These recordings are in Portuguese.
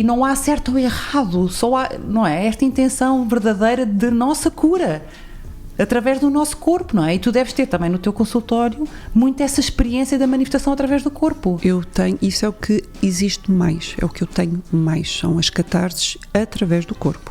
E não há certo ou errado, só há, não é, esta intenção verdadeira de nossa cura, através do nosso corpo, não é? E tu deves ter também no teu consultório muito essa experiência da manifestação através do corpo. Eu tenho, isso é o que existe mais, é o que eu tenho mais, são as catarses através do corpo.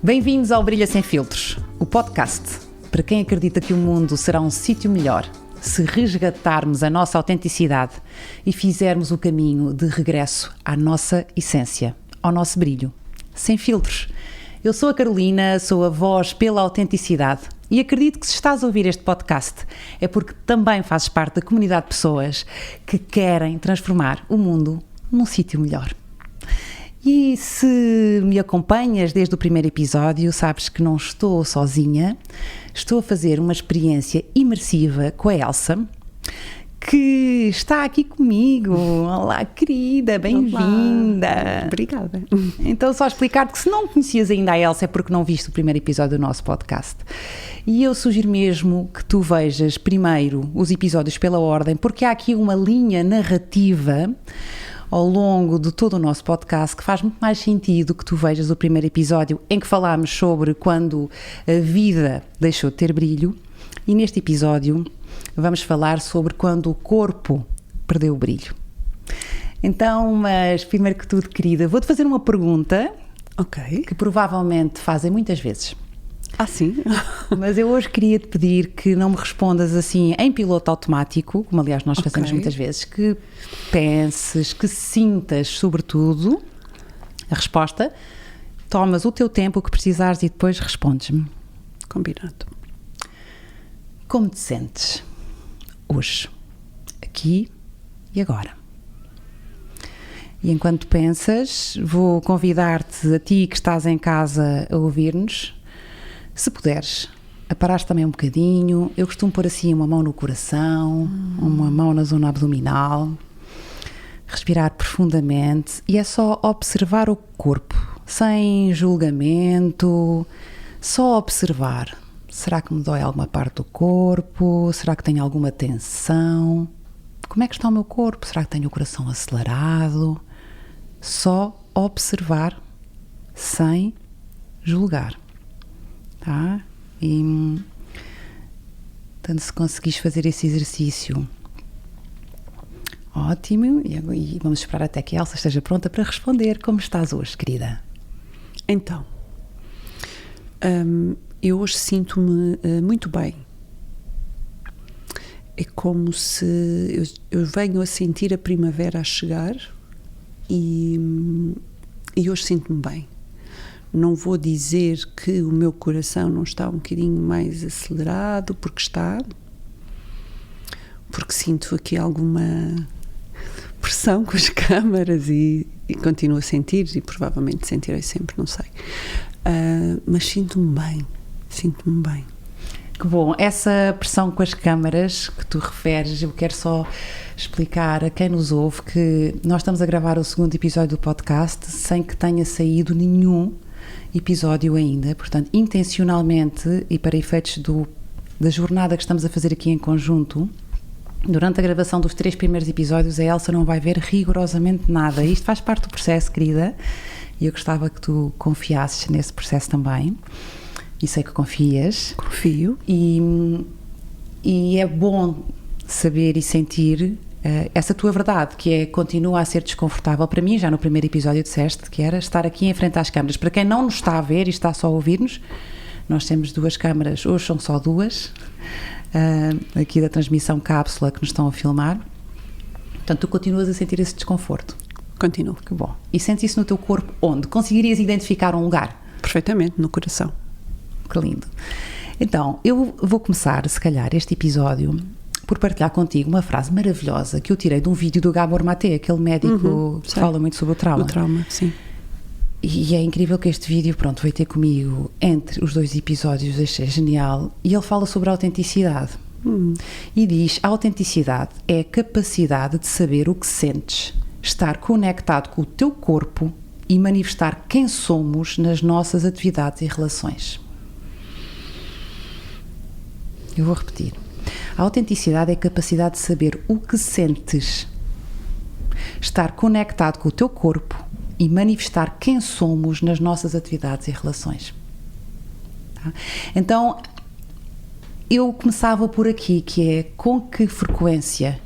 Bem-vindos ao Brilha Sem Filtros, o podcast para quem acredita que o mundo será um sítio melhor se resgatarmos a nossa autenticidade e fizermos o caminho de regresso à nossa essência, ao nosso brilho, sem filtros. Eu sou a Carolina, sou a voz pela autenticidade e acredito que se estás a ouvir este podcast é porque também fazes parte da comunidade de pessoas que querem transformar o mundo num sítio melhor. E se me acompanhas desde o primeiro episódio, sabes que não estou sozinha, estou a fazer uma experiência imersiva com a Elsa, que está aqui comigo. Olá, querida, bem-vinda. Olá. Obrigada. Então, só explicar-te que se não conhecias ainda a Elsa é porque não viste o primeiro episódio do nosso podcast. E eu sugiro mesmo que tu vejas primeiro os episódios pela ordem, porque há aqui uma linha narrativa ao longo de todo o nosso podcast que faz muito mais sentido que tu vejas o primeiro episódio em que falámos sobre quando a vida deixou de ter brilho, e neste episódio vamos falar sobre quando o corpo perdeu o brilho. Então, mas primeiro que tudo, querida, vou-te fazer uma pergunta que provavelmente fazem muitas vezes. Ah, sim? Mas eu hoje queria te pedir que não me respondas assim em piloto automático, como aliás nós fazemos muitas vezes, que penses, que sintas sobretudo a resposta, tomas o teu tempo, o que precisares e depois respondes-me. Combinado. Como te sentes hoje, aqui e agora? E enquanto pensas, vou convidar-te a ti que estás em casa a ouvir-nos, se puderes, a parares também um bocadinho. Eu costumo pôr assim uma mão no coração, uma mão na zona abdominal, respirar profundamente e é só observar o corpo, sem julgamento, só observar. Será que me dói alguma parte do corpo? Será que tenho alguma tensão? Como é que está o meu corpo? Será que tenho o coração acelerado? Só observar, sem julgar. Tá? E portanto, se conseguires fazer esse exercício, ótimo, e vamos esperar até que a Elsa esteja pronta para responder. Como estás hoje, querida? Então, eu hoje sinto-me muito bem. É como se eu venho a sentir a primavera a chegar e hoje sinto-me bem. Não vou dizer que o meu coração não está um bocadinho mais acelerado, porque está, porque sinto aqui alguma pressão com as câmaras e continuo a sentir, e provavelmente sentirei sempre, não sei. Mas sinto-me bem. Que bom, essa pressão com as câmaras que tu referes, eu quero só explicar a quem nos ouve que nós estamos a gravar o segundo episódio do podcast sem que tenha saído nenhum episódio ainda, portanto, intencionalmente e para efeitos da jornada que estamos a fazer aqui em conjunto, durante a gravação dos 3 primeiros episódios, a Elsa não vai ver rigorosamente nada. Isto faz parte do processo, querida, e eu gostava que tu confiasses nesse processo também, e sei que confias. Confio. E é bom saber e sentir essa tua verdade, que é, continua a ser desconfortável para mim. Já no primeiro episódio disseste que era estar aqui em frente às câmaras. Para quem não nos está a ver e está só a ouvir-nos, nós temos 2 câmaras, hoje são só 2, aqui da transmissão cápsula que nos estão a filmar. Portanto, tu continuas a sentir esse desconforto. Continuo. Que bom. E sentes isso no teu corpo onde? Conseguirias identificar um lugar? Perfeitamente, no coração. Que lindo. Então, eu vou começar, se calhar, este episódio por partilhar contigo uma frase maravilhosa que eu tirei de um vídeo do Gabor Maté, aquele médico que fala muito sobre o trauma. O trauma, sim. E é incrível que este vídeo, pronto, veio ter comigo entre os 2 episódios, achei genial, e ele fala sobre a autenticidade. E diz: a autenticidade é a capacidade de saber o que sentes, estar conectado com o teu corpo e manifestar quem somos nas nossas atividades e relações. Eu vou repetir. A autenticidade é a capacidade de saber o que sentes, estar conectado com o teu corpo e manifestar quem somos nas nossas atividades e relações. Tá? Então, eu começava por aqui, que é com que frequência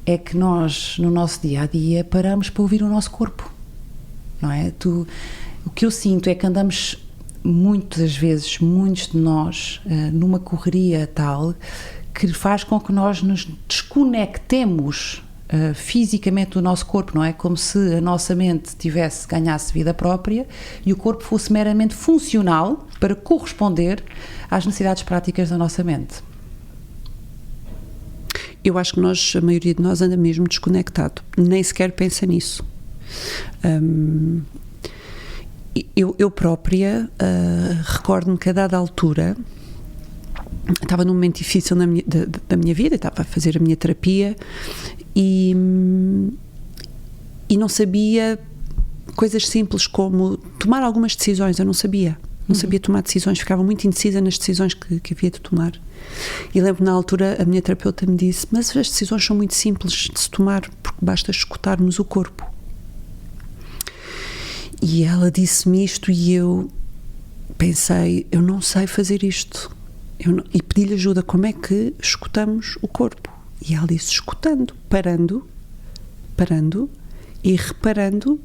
é que nós, no nosso dia-a-dia, paramos para ouvir o nosso corpo, não é? O que eu sinto é que andamos muitas vezes, muitos de nós, numa correria tal que faz com que nós nos desconectemos fisicamente do nosso corpo, não é? Como se a nossa mente ganhasse vida própria e o corpo fosse meramente funcional para corresponder às necessidades práticas da nossa mente. Eu acho que a maioria de nós anda mesmo desconectado, nem sequer pensa nisso. Eu própria recordo-me que a dada altura estava num momento difícil da minha vida, estava a fazer a minha terapia e não sabia coisas simples como tomar algumas decisões. Eu não sabia tomar decisões, ficava muito indecisa nas decisões que havia de tomar. E lembro na altura a minha terapeuta me disse: mas as decisões são muito simples de se tomar, porque basta escutarmos o corpo. E ela disse-me isto e eu pensei: eu não sei fazer isto. E pedi-lhe ajuda: como é que escutamos o corpo? E ela disse: escutando, parando e reparando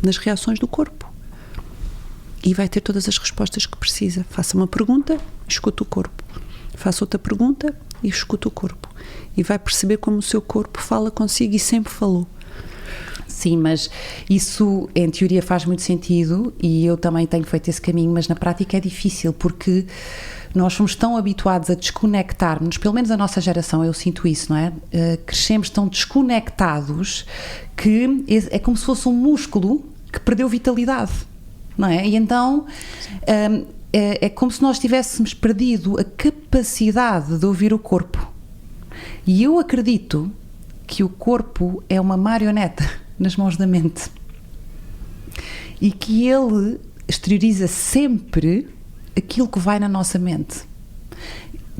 nas reações do corpo. E vai ter todas as respostas que precisa. Faça uma pergunta, escuta o corpo. Faça outra pergunta e escuta o corpo. E vai perceber como o seu corpo fala consigo e sempre falou. Sim, mas isso em teoria faz muito sentido e eu também tenho feito esse caminho, mas na prática é difícil porque nós somos tão habituados a desconectar-nos, pelo menos a nossa geração, eu sinto isso, não é? Crescemos tão desconectados que é como se fosse um músculo que perdeu vitalidade, não é? E então é como se nós tivéssemos perdido a capacidade de ouvir o corpo. E eu acredito que o corpo é uma marioneta nas mãos da mente e que ele exterioriza sempre aquilo que vai na nossa mente,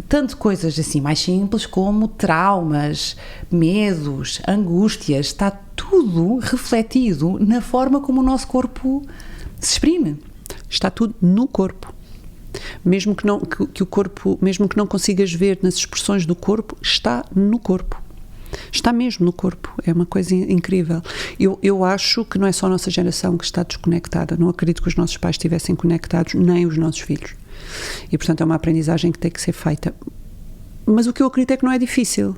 tanto coisas assim mais simples como traumas, medos, angústias, está tudo refletido na forma como o nosso corpo se exprime. Está tudo no corpo. Mesmo que o corpo, mesmo que não consigas ver nas expressões do corpo, está no corpo. Está mesmo no corpo, é uma coisa incrível. Eu acho que não é só a nossa geração que está desconectada, não acredito que os nossos pais estivessem conectados, nem os nossos filhos. E portanto é uma aprendizagem que tem que ser feita. Mas o que eu acredito é que não é difícil.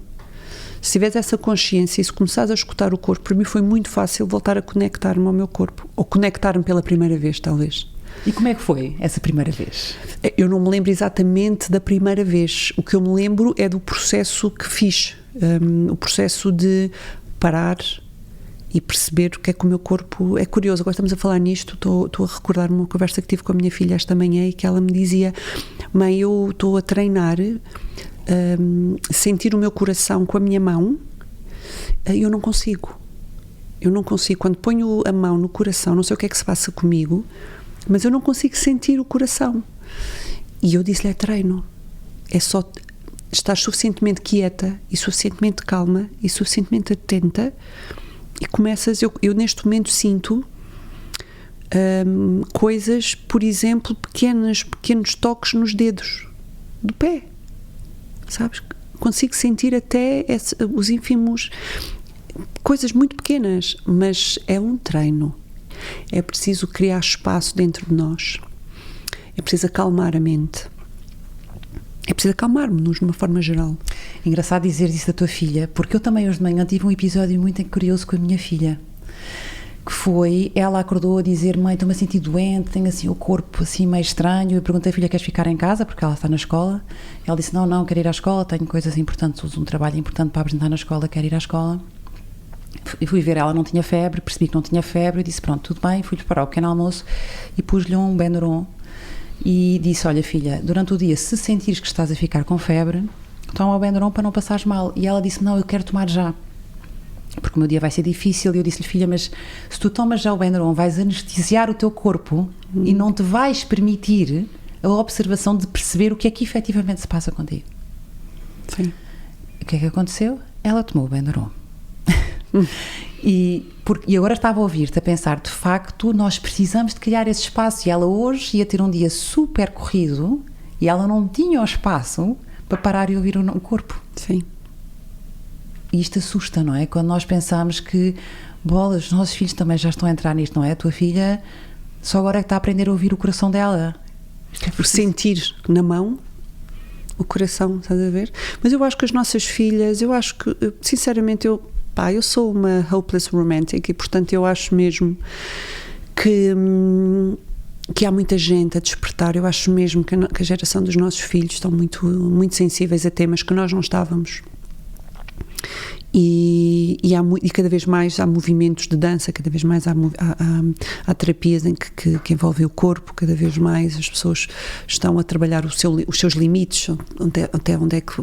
Se tiveres essa consciência e se começares a escutar o corpo, para mim foi muito fácil voltar a conectar-me ao meu corpo, ou conectar-me pela primeira vez, talvez. E como é que foi essa primeira vez? Eu não me lembro exatamente da primeira vez. O que eu me lembro é do processo que fiz. O processo de parar e perceber o que é que o meu corpo... É curioso, agora estamos a falar nisto, estou a recordar uma conversa que tive com a minha filha esta manhã e que ela me dizia: mãe, eu estou a treinar sentir o meu coração com a minha mão, eu não consigo. Quando ponho a mão no coração, não sei o que é que se passa comigo, mas eu não consigo sentir o coração. E eu disse-lhe: é treino, é só estar suficientemente quieta e suficientemente calma e suficientemente atenta e começas. Eu neste momento sinto coisas, por exemplo, pequenos toques nos dedos do pé, sabes? Consigo sentir até os ínfimos, coisas muito pequenas, mas é um treino. É preciso criar espaço dentro de nós, é preciso acalmar a mente, é preciso acalmar-nos de uma forma geral. Engraçado dizer isso da tua filha, porque eu também hoje de manhã tive um episódio muito curioso com a minha filha, que foi, ela acordou a dizer: mãe, estou-me a sentir doente, tenho assim o corpo assim meio estranho. Eu perguntei: filha, queres ficar em casa? Porque ela está na escola. Ela disse: não, quero ir à escola, tenho coisas importantes, um trabalho importante para apresentar na escola, quero ir à escola. Eu fui ver, ela não tinha febre, percebi que não tinha febre, e disse: pronto, tudo bem. Fui preparar o pequeno almoço e pus-lhe um Benuron e disse: olha filha, durante o dia, se sentires que estás a ficar com febre, toma o Benuron para não passares mal. E ela disse: não, eu quero tomar já, porque o meu dia vai ser difícil. E eu disse-lhe: filha, mas se tu tomas já o Benuron, vais anestesiar o teu corpo e não te vais permitir a observação de perceber o que é que efetivamente se passa contigo. Sim. O que é que aconteceu? Ela tomou o Benuron. E agora estava a ouvir-te a pensar, de facto, nós precisamos de criar esse espaço, e ela hoje ia ter um dia super corrido e ela não tinha o espaço para parar e ouvir o corpo. Sim. E isto assusta, não é? Quando nós pensamos que, bolas, os nossos filhos também já estão a entrar nisto, não é? A tua filha só agora é que está a aprender a ouvir o coração dela. Por sentir na mão o coração, estás a ver? Mas eu acho que as nossas filhas, eu acho que, sinceramente, eu sou uma hopeless romantic e, portanto, eu acho mesmo que há muita gente a despertar. Eu acho mesmo que a geração dos nossos filhos estão muito, muito sensíveis a temas que nós não estávamos. E cada vez mais há movimentos de dança, cada vez mais há terapias que envolvem o corpo, cada vez mais as pessoas estão a trabalhar os seus limites, até onde é que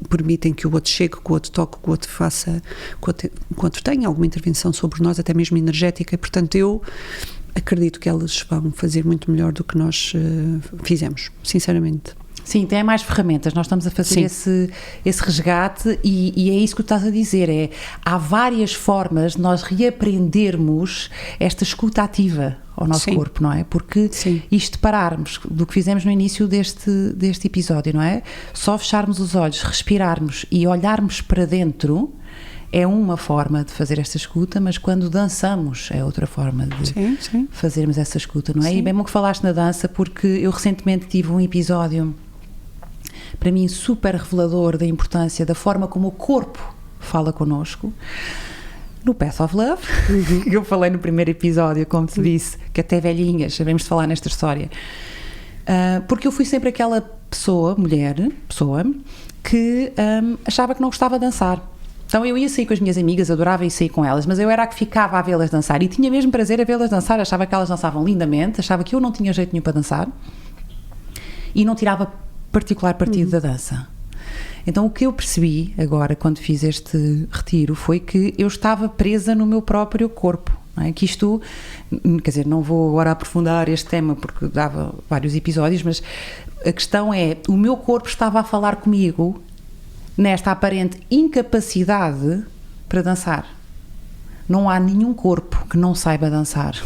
permitem que o outro chegue, que o outro toque, que o outro faça, que o outro tenha alguma intervenção sobre nós, até mesmo energética, e, portanto, eu acredito que elas vão fazer muito melhor do que nós fizemos, sinceramente. Sim, tem mais ferramentas, nós estamos a fazer esse resgate e é isso que tu estás a dizer, há várias formas de nós reaprendermos esta escuta ativa ao nosso corpo, não é? Porque isto pararmos do que fizemos no início deste episódio, não é? Só fecharmos os olhos, respirarmos e olharmos para dentro é uma forma de fazer esta escuta, mas quando dançamos é outra forma de fazermos essa escuta, não é? Sim. E bem bom que falaste na dança, porque eu recentemente tive um episódio para mim super revelador da importância da forma como o corpo fala connosco no Path of Love, que eu falei no primeiro episódio, como te disse, que até velhinhas sabemos de falar nesta história, porque eu fui sempre aquela pessoa que achava que não gostava de dançar. Então eu ia sair com as minhas amigas, adorava ir sair com elas, mas eu era a que ficava a vê-las dançar e tinha mesmo prazer a vê-las dançar, achava que elas dançavam lindamente, achava que eu não tinha jeito nenhum para dançar e não tirava particular partido da dança. Então o que eu percebi agora quando fiz este retiro foi que eu estava presa no meu próprio corpo, não é? Que isto, quer dizer, não vou agora aprofundar este tema porque dava vários episódios, mas a questão é, o meu corpo estava a falar comigo nesta aparente incapacidade para dançar. Não há nenhum corpo que não saiba dançar.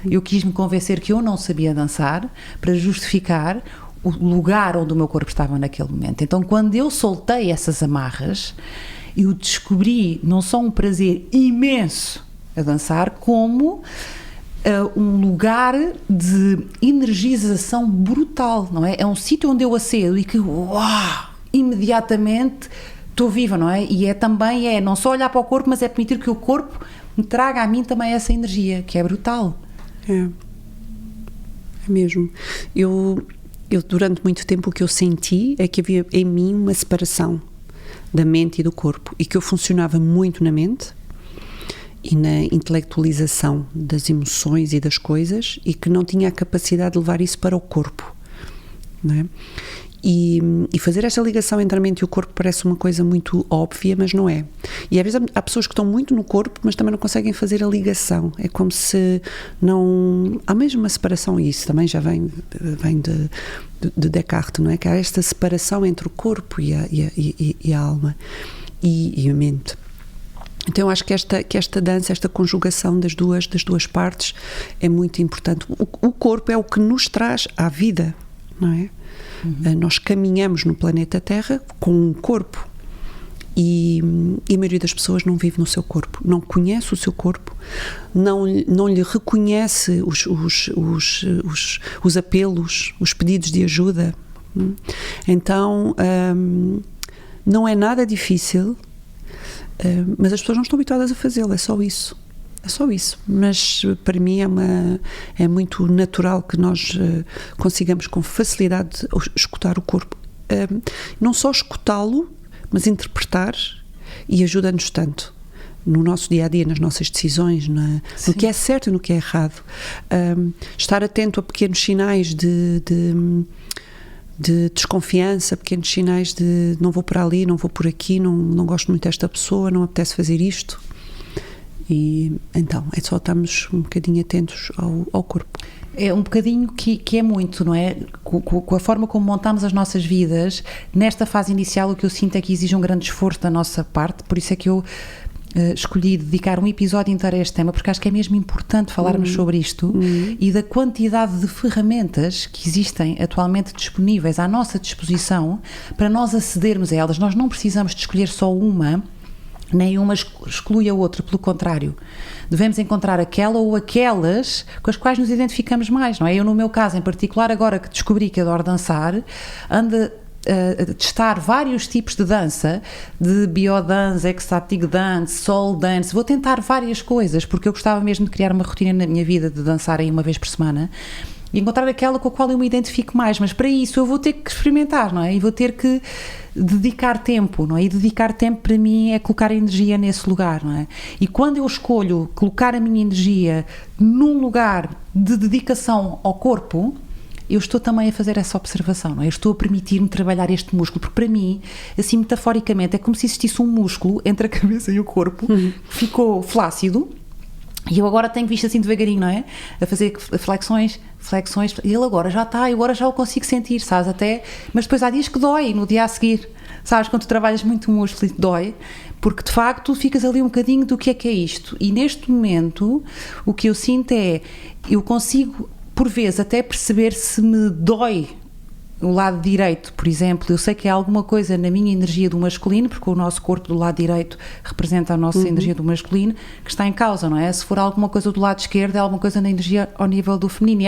Eu quis-me convencer que eu não sabia dançar para justificar o lugar onde o meu corpo estava naquele momento. Então, quando eu soltei essas amarras, eu descobri não só um prazer imenso a dançar, como um lugar de energização brutal, não é? É um sítio onde eu acedo e que, imediatamente estou viva, não é? E também não só olhar para o corpo, mas é permitir que o corpo me traga a mim também essa energia, que é brutal. É mesmo. Eu durante muito tempo o que eu senti é que havia em mim uma separação da mente e do corpo, e que eu funcionava muito na mente e na intelectualização das emoções e das coisas, e que não tinha a capacidade de levar isso para o corpo, não é? E fazer esta ligação entre a mente e o corpo parece uma coisa muito óbvia, mas não é. E às vezes há pessoas que estão muito no corpo, mas também não conseguem fazer a ligação. É como se não... Há mesmo uma separação, e isso também já vem de Descartes, não é? Que há esta separação entre o corpo e a alma e a mente. Então eu acho que esta dança, esta conjugação das duas partes é muito importante. O corpo é o que nos traz à vida, não é? Nós caminhamos no planeta Terra com um corpo e a maioria das pessoas não vive no seu corpo, não conhece o seu corpo, não lhe reconhece os apelos, os pedidos de ajuda. Então não é nada difícil, mas as pessoas não estão habituadas a fazê-lo, é só isso. Mas para mim é muito natural que nós consigamos com facilidade escutar o corpo, não só escutá-lo, mas interpretar, e ajuda-nos tanto no nosso dia-a-dia, nas nossas decisões, no que é certo e no que é errado. Estar atento a pequenos sinais de desconfiança, pequenos sinais de não vou por ali, não vou por aqui, não gosto muito desta pessoa, não apetece fazer isto. E então é só estarmos um bocadinho atentos ao corpo. É um bocadinho que é muito, não é? Com a forma como montamos as nossas vidas, nesta fase inicial o que eu sinto é que exige um grande esforço da nossa parte, por isso é que eu escolhi dedicar um episódio inteiro a este tema, porque acho que é mesmo importante falarmos sobre isto e da quantidade de ferramentas que existem atualmente disponíveis à nossa disposição para nós acedermos a elas. Nós não precisamos de escolher só uma, nem uma exclui a outra, pelo contrário. Devemos encontrar aquela ou aquelas com as quais nos identificamos mais, não é? Eu, no meu caso em particular, agora que descobri que adoro dançar, ando a testar vários tipos de dança, de biodance, ecstatic dance, soul dance, vou tentar várias coisas, porque eu gostava mesmo de criar uma rotina na minha vida de dançar aí uma vez por semana e encontrar aquela com a qual eu me identifico mais, mas para isso eu vou ter que experimentar, não é? E vou ter que dedicar tempo, não é? E dedicar tempo para mim é colocar energia nesse lugar, não é? E quando eu escolho colocar a minha energia num lugar de dedicação ao corpo, eu estou também a fazer essa observação, não é? Eu estou a permitir-me trabalhar este músculo, porque para mim, assim metaforicamente, é como se existisse um músculo entre a cabeça e o corpo, que ficou flácido, e eu agora tenho visto assim devagarinho, não é? A fazer flexões, e ele agora já está, eu agora já o consigo sentir, sabes, até, mas depois há dias que dói, no dia a seguir, sabes, quando tu trabalhas muito o músculo dói, porque de facto ficas ali um bocadinho do que é isto, e neste momento o que eu sinto é, eu consigo por vezes até perceber se me dói o lado direito, por exemplo. Eu sei que há alguma coisa na minha energia do masculino, porque o nosso corpo do lado direito representa a nossa energia do masculino, que está em causa, não é? Se for alguma coisa do lado esquerdo, é alguma coisa na energia ao nível do feminino.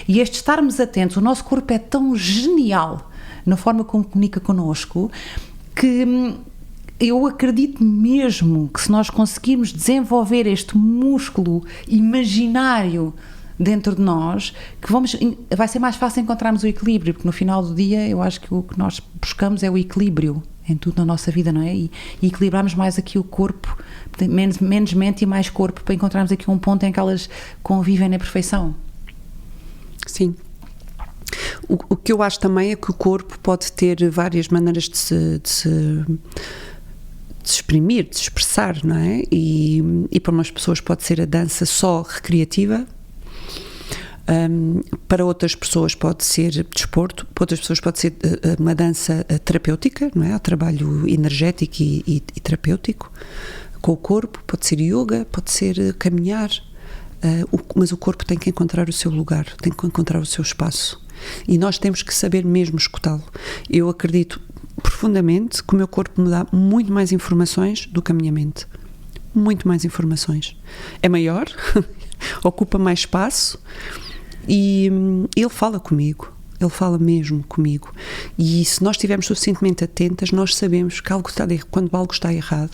E este estarmos atentos, o nosso corpo é tão genial na forma como comunica connosco, que eu acredito mesmo que se nós conseguirmos desenvolver este músculo imaginário dentro de nós, que vai ser mais fácil encontrarmos o equilíbrio, porque no final do dia eu acho que o que nós buscamos é o equilíbrio em tudo na nossa vida, não é? E equilibrarmos mais aqui o corpo, menos mente e mais corpo, para encontrarmos aqui um ponto em que elas convivem na perfeição. Sim. O que eu acho também é que o corpo pode ter várias maneiras de se exprimir, de se expressar, não é? E para umas pessoas pode ser a dança só recreativa, para outras pessoas pode ser desporto, para outras pessoas pode ser uma dança terapêutica, não é? Há trabalho energético e terapêutico com o corpo, pode ser yoga, pode ser caminhar, mas o corpo tem que encontrar o seu lugar, tem que encontrar o seu espaço e nós temos que saber mesmo escutá-lo. Eu acredito profundamente que o meu corpo me dá muito mais informações do que a minha mente, muito mais informações. É maior, ocupa mais espaço. E ele fala comigo, ele fala mesmo comigo, e se nós estivermos suficientemente atentas, nós sabemos que quando algo está errado.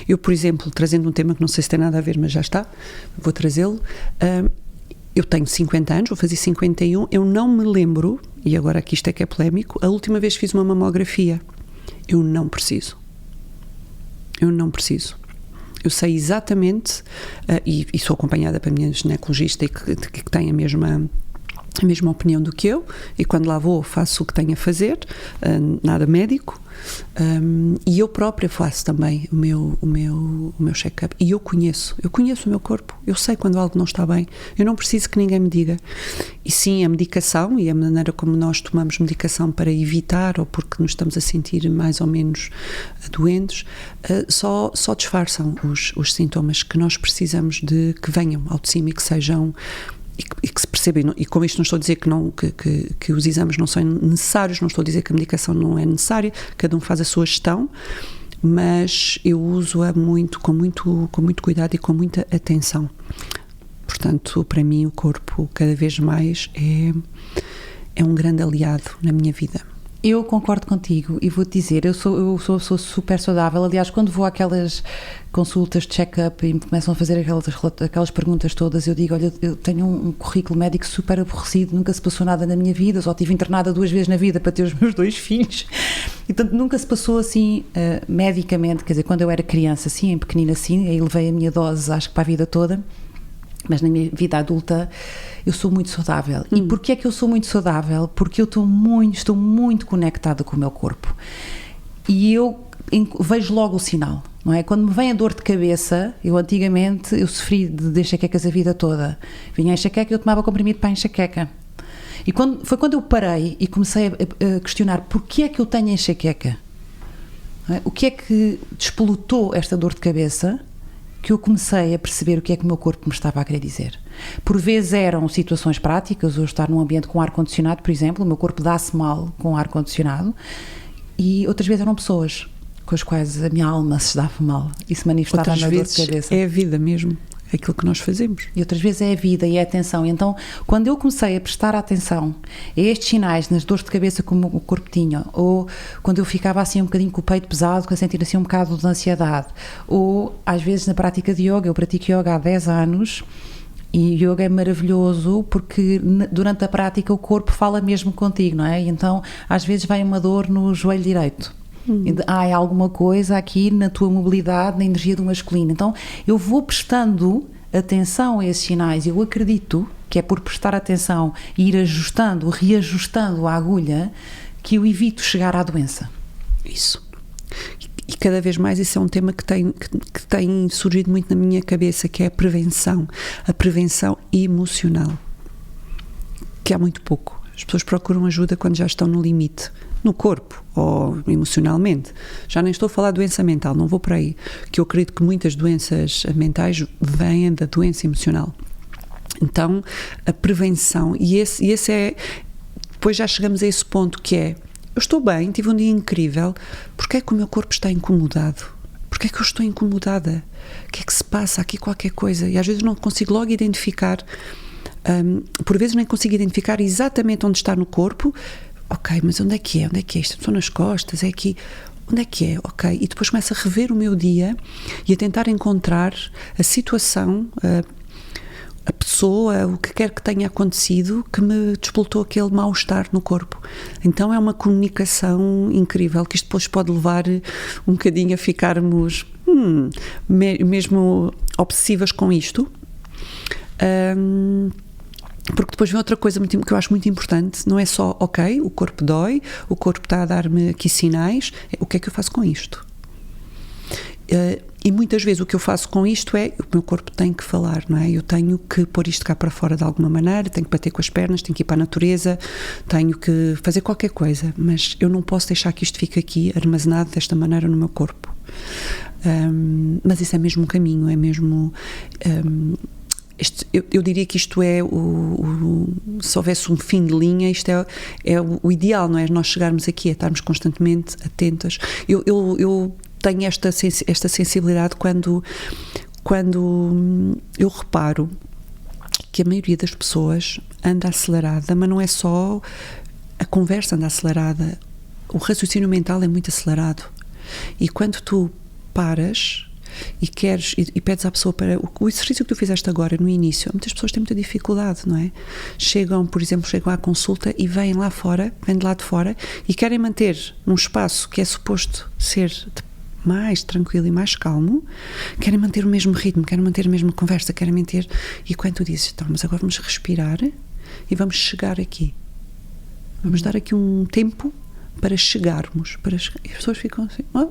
Eu, por exemplo, trazendo um tema que não sei se tem nada a ver, mas já está, vou trazê-lo. Eu tenho 50 anos, vou fazer 51, eu não me lembro, e agora aqui isto é que é polémico, a última vez que fiz uma mamografia. Eu não preciso. Eu sei exatamente, e sou acompanhada pela minha ginecologista que tem a mesma opinião do que eu, e quando lá vou faço o que tenho a fazer, nada médico, e eu própria faço também o meu check-up, e eu conheço o meu corpo, eu sei quando algo não está bem, eu não preciso que ninguém me diga. E sim, a medicação e a maneira como nós tomamos medicação para evitar, ou porque nos estamos a sentir mais ou menos doentes, só disfarçam os sintomas que nós precisamos de que venham ao de cima e que sejam e que se percebem, e com isto não estou a dizer que os exames não são necessários, não estou a dizer que a medicação não é necessária, cada um faz a sua gestão, mas eu uso-a com muito cuidado e com muita atenção. Portanto, para mim o corpo cada vez mais é um grande aliado na minha vida. Eu concordo contigo e vou-te dizer, eu sou super saudável. Aliás, quando vou àquelas consultas de check-up e me começam a fazer aquelas perguntas todas, eu digo, olha, eu tenho um currículo médico super aborrecido, nunca se passou nada na minha vida, só estive internada 2 vezes na vida para ter os meus 2 filhos. E, portanto, nunca se passou assim medicamente, quer dizer, quando eu era criança, assim, em pequenina assim, aí levei a minha dose, acho que para a vida toda. Mas na minha vida adulta eu sou muito saudável. E porquê é que eu sou muito saudável? Porque eu estou muito conectada com o meu corpo. E eu vejo logo o sinal. não é? Quando me vem a dor de cabeça, antigamente eu sofri de enxaquecas a vida toda. Vinha a enxaqueca e eu tomava comprimido para a enxaqueca. E foi quando eu parei e comecei a questionar porquê é que eu tenho enxaqueca? Não é? O que é que despolutou esta dor de cabeça, que eu comecei a perceber o que é que o meu corpo me estava a querer dizer. Por vezes eram situações práticas, ou estar num ambiente com ar-condicionado, por exemplo, o meu corpo dá-se mal com ar-condicionado, e outras vezes eram pessoas com as quais a minha alma se dava mal e se manifestava outras na dor de vezes cabeça. É a vida mesmo, é aquilo que nós fazemos. E outras vezes é a vida e é a atenção. E então, quando eu comecei a prestar atenção a estes sinais, nas dores de cabeça que o corpo tinha, ou quando eu ficava assim um bocadinho com o peito pesado, a sentir assim um bocado de ansiedade, ou às vezes na prática de yoga, eu pratico yoga há 10 anos, e yoga é maravilhoso porque durante a prática o corpo fala mesmo contigo, não é? E então, às vezes vem uma dor no joelho direito. Há alguma coisa aqui na tua mobilidade, na energia do masculino. Então eu vou prestando atenção a esses sinais. Eu acredito que é por prestar atenção e ir ajustando, reajustando a agulha, que eu evito chegar à doença. Isso. E cada vez mais isso é um tema que tem surgido muito na minha cabeça, que é a prevenção emocional, que há muito pouco. As pessoas procuram ajuda quando já estão no limite, no corpo ou emocionalmente. Já nem estou a falar de doença mental, não vou por aí, que eu acredito que muitas doenças mentais vêm da doença emocional. Então, a prevenção, e esse é, depois já chegamos a esse ponto que é, eu estou bem, tive um dia incrível, porque é que o meu corpo está incomodado? Porque é que eu estou incomodada? O que é que se passa aqui, qualquer coisa? E às vezes não consigo logo identificar, por vezes nem consigo identificar exatamente onde está no corpo. Ok, mas onde é que é? Onde é que é isto? Estou nas costas, é aqui. Onde é que é? Ok. E depois começo a rever o meu dia e a tentar encontrar a situação, a pessoa, o que quer que tenha acontecido que me despoltou aquele mal-estar no corpo. Então é uma comunicação incrível, que isto depois pode levar um bocadinho a ficarmos mesmo obsessivas com isto. Porque depois vem outra coisa que eu acho muito importante, não é só, ok, o corpo dói, o corpo está a dar-me aqui sinais, o que é que eu faço com isto? E muitas vezes o que eu faço com isto é, o meu corpo tem que falar, não é? Eu tenho que pôr isto cá para fora de alguma maneira, tenho que bater com as pernas, tenho que ir para a natureza, tenho que fazer qualquer coisa, mas eu não posso deixar que isto fique aqui armazenado desta maneira no meu corpo. Mas isso é mesmo um caminho, é mesmo... eu diria que isto é se houvesse um fim de linha, isto é o ideal, não é? Nós chegarmos aqui a estarmos constantemente atentas. Eu tenho esta sensibilidade quando eu reparo que a maioria das pessoas anda acelerada, mas não é só a conversa anda acelerada, o raciocínio mental é muito acelerado, e quando tu paras e queres e pedes à pessoa para o exercício que tu fizeste agora no início, muitas pessoas têm muita dificuldade, não é? Chegam à consulta e vêm de lá de fora e querem manter um espaço que é suposto ser mais tranquilo e mais calmo, querem manter o mesmo ritmo, querem manter a mesma conversa, querem manter, e quando tu dizes, então, mas agora vamos respirar e vamos chegar aqui, vamos dar aqui um tempo para chegarmos, e as pessoas ficam assim, o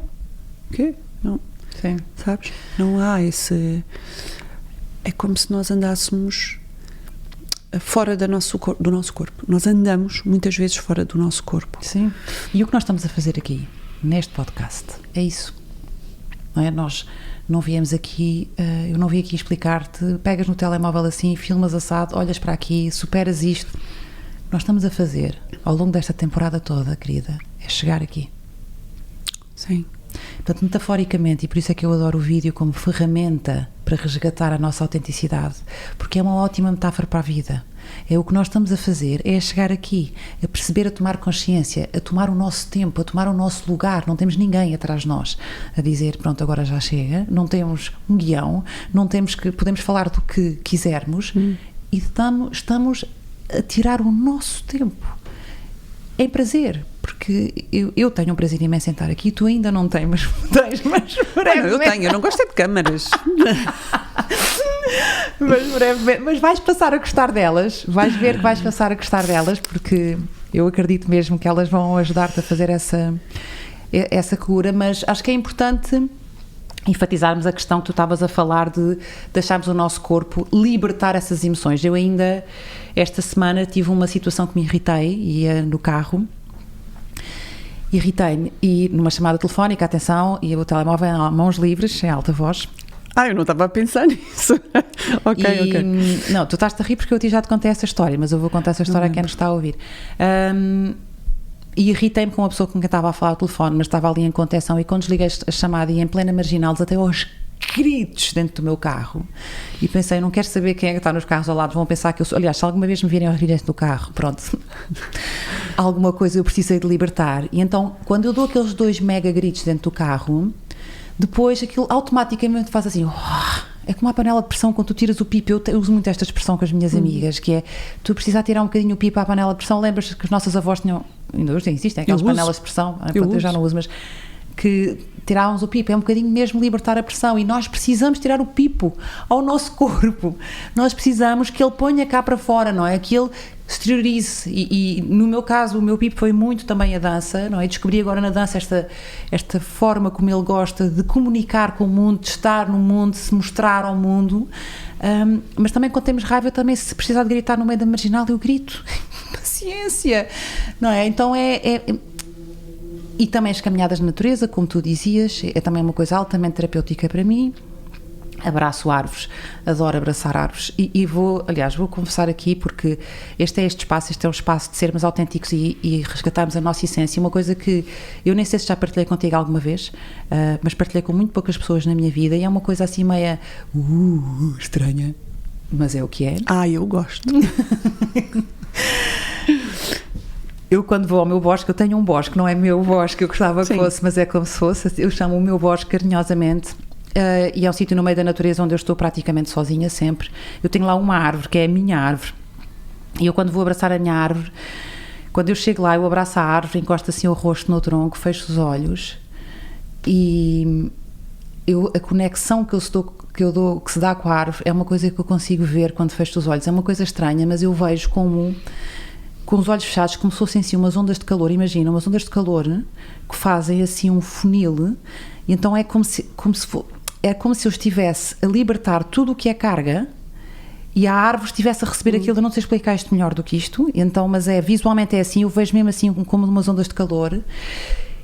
quê? Não. Sim. Sabes? Não há esse... É como se nós andássemos fora do nosso corpo. Nós andamos muitas vezes fora do nosso corpo. Sim. E o que nós estamos a fazer aqui, neste podcast, é isso. Não é? Nós não viemos aqui, eu não vim aqui explicar-te, pegas no telemóvel assim, filmas assado, olhas para aqui, superas isto. O que nós estamos a fazer ao longo desta temporada toda, querida, é chegar aqui. Sim. Portanto, metaforicamente, e por isso é que eu adoro o vídeo como ferramenta para resgatar a nossa autenticidade, porque é uma ótima metáfora para a vida. É o que nós estamos a fazer, é a chegar aqui, a perceber, a tomar consciência, a tomar o nosso tempo, a tomar o nosso lugar. Não temos ninguém atrás de nós a dizer, pronto, agora já chega, não temos um guião, não temos podemos falar do que quisermos e estamos a tirar o nosso tempo. É prazer, porque eu tenho um prazer imenso em estar aqui, tu ainda não tens, mas brevemente. Eu tenho, eu não gosto de câmaras. Mas brevemente, mas vais passar a gostar delas, vais ver que vais passar a gostar delas, porque eu acredito mesmo que elas vão ajudar-te a fazer essa cura, mas acho que é importante enfatizarmos a questão que tu estavas a falar de deixarmos o nosso corpo libertar essas emoções. Eu ainda, esta semana, tive uma situação que me irritei, ia no carro, irritei-me, e numa chamada telefónica, atenção, e o telemóvel em mãos livres, em alta voz. Eu não estava a pensar nisso. Ok. Não, tu estás-te a rir porque eu já te contei essa história, mas eu vou contar essa história a quem nos está a ouvir. E irritei-me com uma pessoa com quem estava a falar ao telefone, mas estava ali em contenção, e quando desliguei a chamada e em plena marginal, desatei aos gritos dentro do meu carro, e pensei, não quero saber quem é que está nos carros ao lado, vão pensar que eu sou, aliás, se alguma vez me virem a rir dentro do carro, pronto, alguma coisa eu precisei de libertar. E então, quando eu dou aqueles 2 mega gritos dentro do carro, depois aquilo automaticamente faz assim, é como a panela de pressão quando tu tiras o pipo. Eu uso muito esta expressão com as minhas amigas, que é, tu precisas tirar um bocadinho o pipo à panela de pressão. Lembras que as nossas avós tinham, ainda hoje existem aquelas panelas de pressão, eu já não uso, mas que tirávamos o pipo, é um bocadinho mesmo libertar a pressão, e nós precisamos tirar o pipo ao nosso corpo, nós precisamos que ele ponha cá para fora, não é? Que ele exteriorize, e no meu caso o meu pipo foi muito também a dança, não é? Descobri agora na dança esta forma como ele gosta de comunicar com o mundo, de estar no mundo, de se mostrar ao mundo, mas também quando temos raiva, também se precisar de gritar no meio da marginal, eu grito, paciência, não é? Então e também as caminhadas na natureza, como tu dizias, é também uma coisa altamente terapêutica para mim. Abraço árvores, adoro abraçar árvores, e vou confessar aqui, porque este é um espaço de sermos autênticos e resgatarmos a nossa essência. Uma coisa que eu nem sei se já partilhei contigo alguma vez, mas partilhei com muito poucas pessoas na minha vida, e é uma coisa assim meia estranha, mas é o que é. Eu gosto. Eu, quando vou ao meu bosque, eu tenho um bosque, não é meu bosque, eu gostava que fosse, mas é como se fosse, eu chamo o meu bosque carinhosamente, e é um sítio no meio da natureza onde eu estou praticamente sozinha sempre. Eu tenho lá uma árvore, que é a minha árvore, e eu, quando vou abraçar a minha árvore, quando eu chego lá, eu abraço a árvore, encosto assim o rosto no tronco, fecho os olhos, e a conexão que se dá com a árvore é uma coisa que eu consigo ver quando fecho os olhos. É uma coisa estranha, mas eu vejo com os olhos fechados, como se fossem assim umas ondas de calor. Imagina, umas ondas de calor que fazem assim um funil, e então é como se eu estivesse a libertar tudo o que é carga, e a árvore estivesse a receber aquilo. Eu não sei explicar isto melhor do que isto, então, mas visualmente é assim, eu vejo mesmo assim como umas ondas de calor.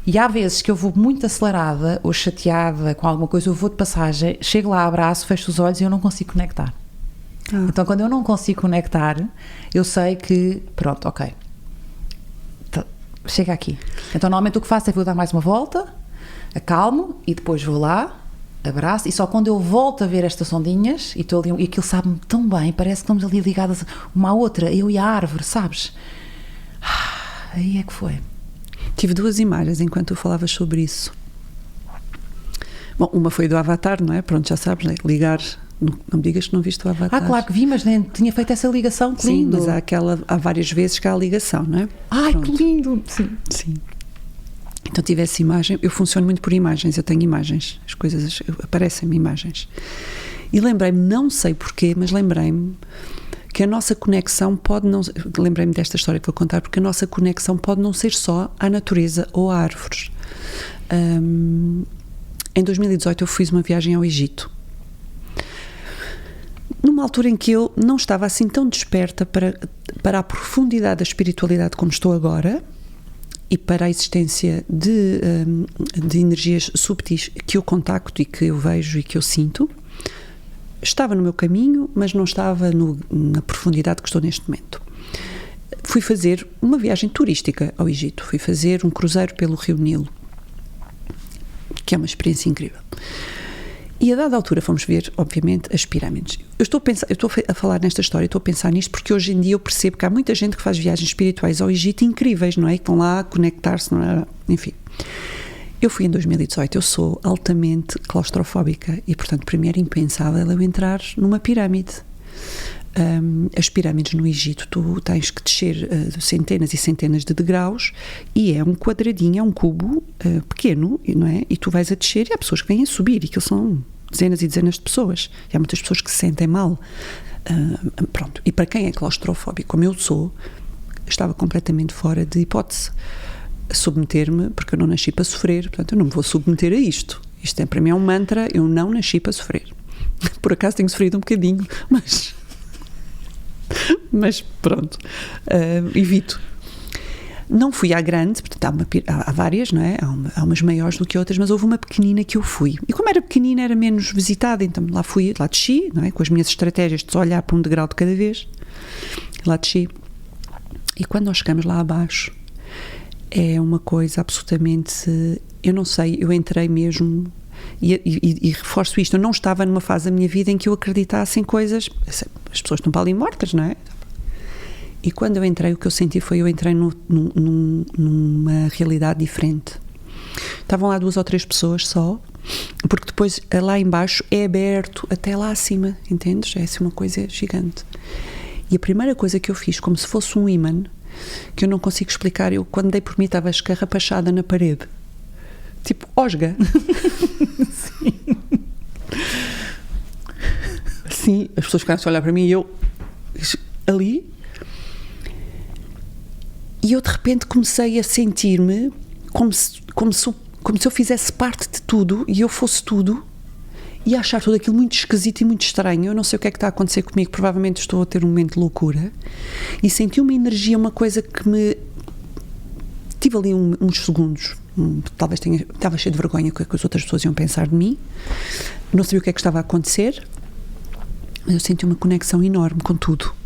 E há vezes que eu vou muito acelerada ou chateada com alguma coisa, eu vou de passagem, chego lá, abraço, fecho os olhos e eu não consigo conectar. Então, quando eu não consigo conectar, eu sei que, pronto, ok, chega aqui. Então, normalmente o que faço é vou dar mais uma volta, acalmo, e depois vou lá, abraço, e só quando eu volto a ver estas ondinhas, e estou ali, e aquilo sabe-me tão bem, parece que estamos ali ligadas uma à outra, eu e a árvore, sabes? Aí é que foi. Tive 2 imagens enquanto tu falavas sobre isso. Bom, uma foi do Avatar, não é? Pronto, já sabes, né? Ligar. Não me digas que não viste o Avatar. Claro que vi, mas nem tinha feito essa ligação. Que lindo. Sim, mas há várias vezes que há a ligação, não é? Pronto. Que lindo! Sim. Então tive essa imagem. Eu funciono muito por imagens, eu tenho imagens, as coisas aparecem-me imagens. E lembrei-me, não sei porquê, mas lembrei-me que a nossa conexão pode não... Lembrei-me desta história que vou contar, porque a nossa conexão pode não ser só à natureza ou a árvores. Em 2018 eu fiz uma viagem ao Egito, numa altura em que eu não estava assim tão desperta para a profundidade da espiritualidade como estou agora, e para a existência de energias subtis que eu contacto e que eu vejo e que eu sinto. Estava no meu caminho, mas não estava na profundidade que estou neste momento. Fui fazer uma viagem turística ao Egito, fui fazer um cruzeiro pelo Rio Nilo, que é uma experiência incrível. E a dada altura fomos ver, obviamente, as pirâmides. Eu estou a falar nesta história, estou a pensar nisto porque hoje em dia eu percebo que há muita gente que faz viagens espirituais ao Egito incríveis, não é? Que vão lá conectar-se, não é? Enfim. Eu fui em 2018, eu sou altamente claustrofóbica e, portanto, primeiro impensável eu entrar numa pirâmide. As pirâmides no Egito, tu tens que descer centenas e centenas de degraus e é um quadradinho, é um cubo pequeno, não é? E tu vais a descer e há pessoas que vêm a subir, e aquilo são dezenas e dezenas de pessoas, e há muitas pessoas que se sentem mal. Pronto, e para quem é claustrofóbico, como eu sou, estava completamente fora de hipótese submeter-me, porque eu não nasci para sofrer, portanto eu não me vou submeter a isto. Isto para mim é um mantra, eu não nasci para sofrer. Por acaso tenho sofrido um bocadinho, mas pronto, evito. Não fui à grande, portanto há várias, não é? Há umas maiores do que outras, mas houve uma pequenina que eu fui. E como era pequenina, era menos visitada, então lá desci, não é? Com as minhas estratégias de só olhar para um degrau de cada vez. Lá desci. E quando nós chegamos lá abaixo, é uma coisa absolutamente... Eu não sei, eu entrei mesmo... E reforço isto, eu não estava numa fase da minha vida em que eu acreditasse em coisas... As pessoas estão para ali mortas, não é? E quando eu entrei, o que eu senti foi, eu entrei numa realidade diferente. Estavam lá 2 ou 3 pessoas só, porque depois lá embaixo é aberto até lá acima, entendes? É assim uma coisa gigante. E a primeira coisa que eu fiz, como se fosse um ímã, que eu não consigo explicar, eu quando dei por mim estava escarrapachada na parede. Tipo, osga. Sim. Sim, as pessoas ficaram a olhar para mim e eu ali... E eu de repente comecei a sentir-me como se eu fizesse parte de tudo e eu fosse tudo, e a achar tudo aquilo muito esquisito e muito estranho. Eu não sei o que é que está a acontecer comigo, provavelmente estou a ter um momento de loucura, e senti uma energia, uma coisa que me... Tive ali uns segundos, talvez estava cheio de vergonha com o que as outras pessoas iam pensar de mim, não sabia o que é que estava a acontecer, mas eu senti uma conexão enorme com tudo.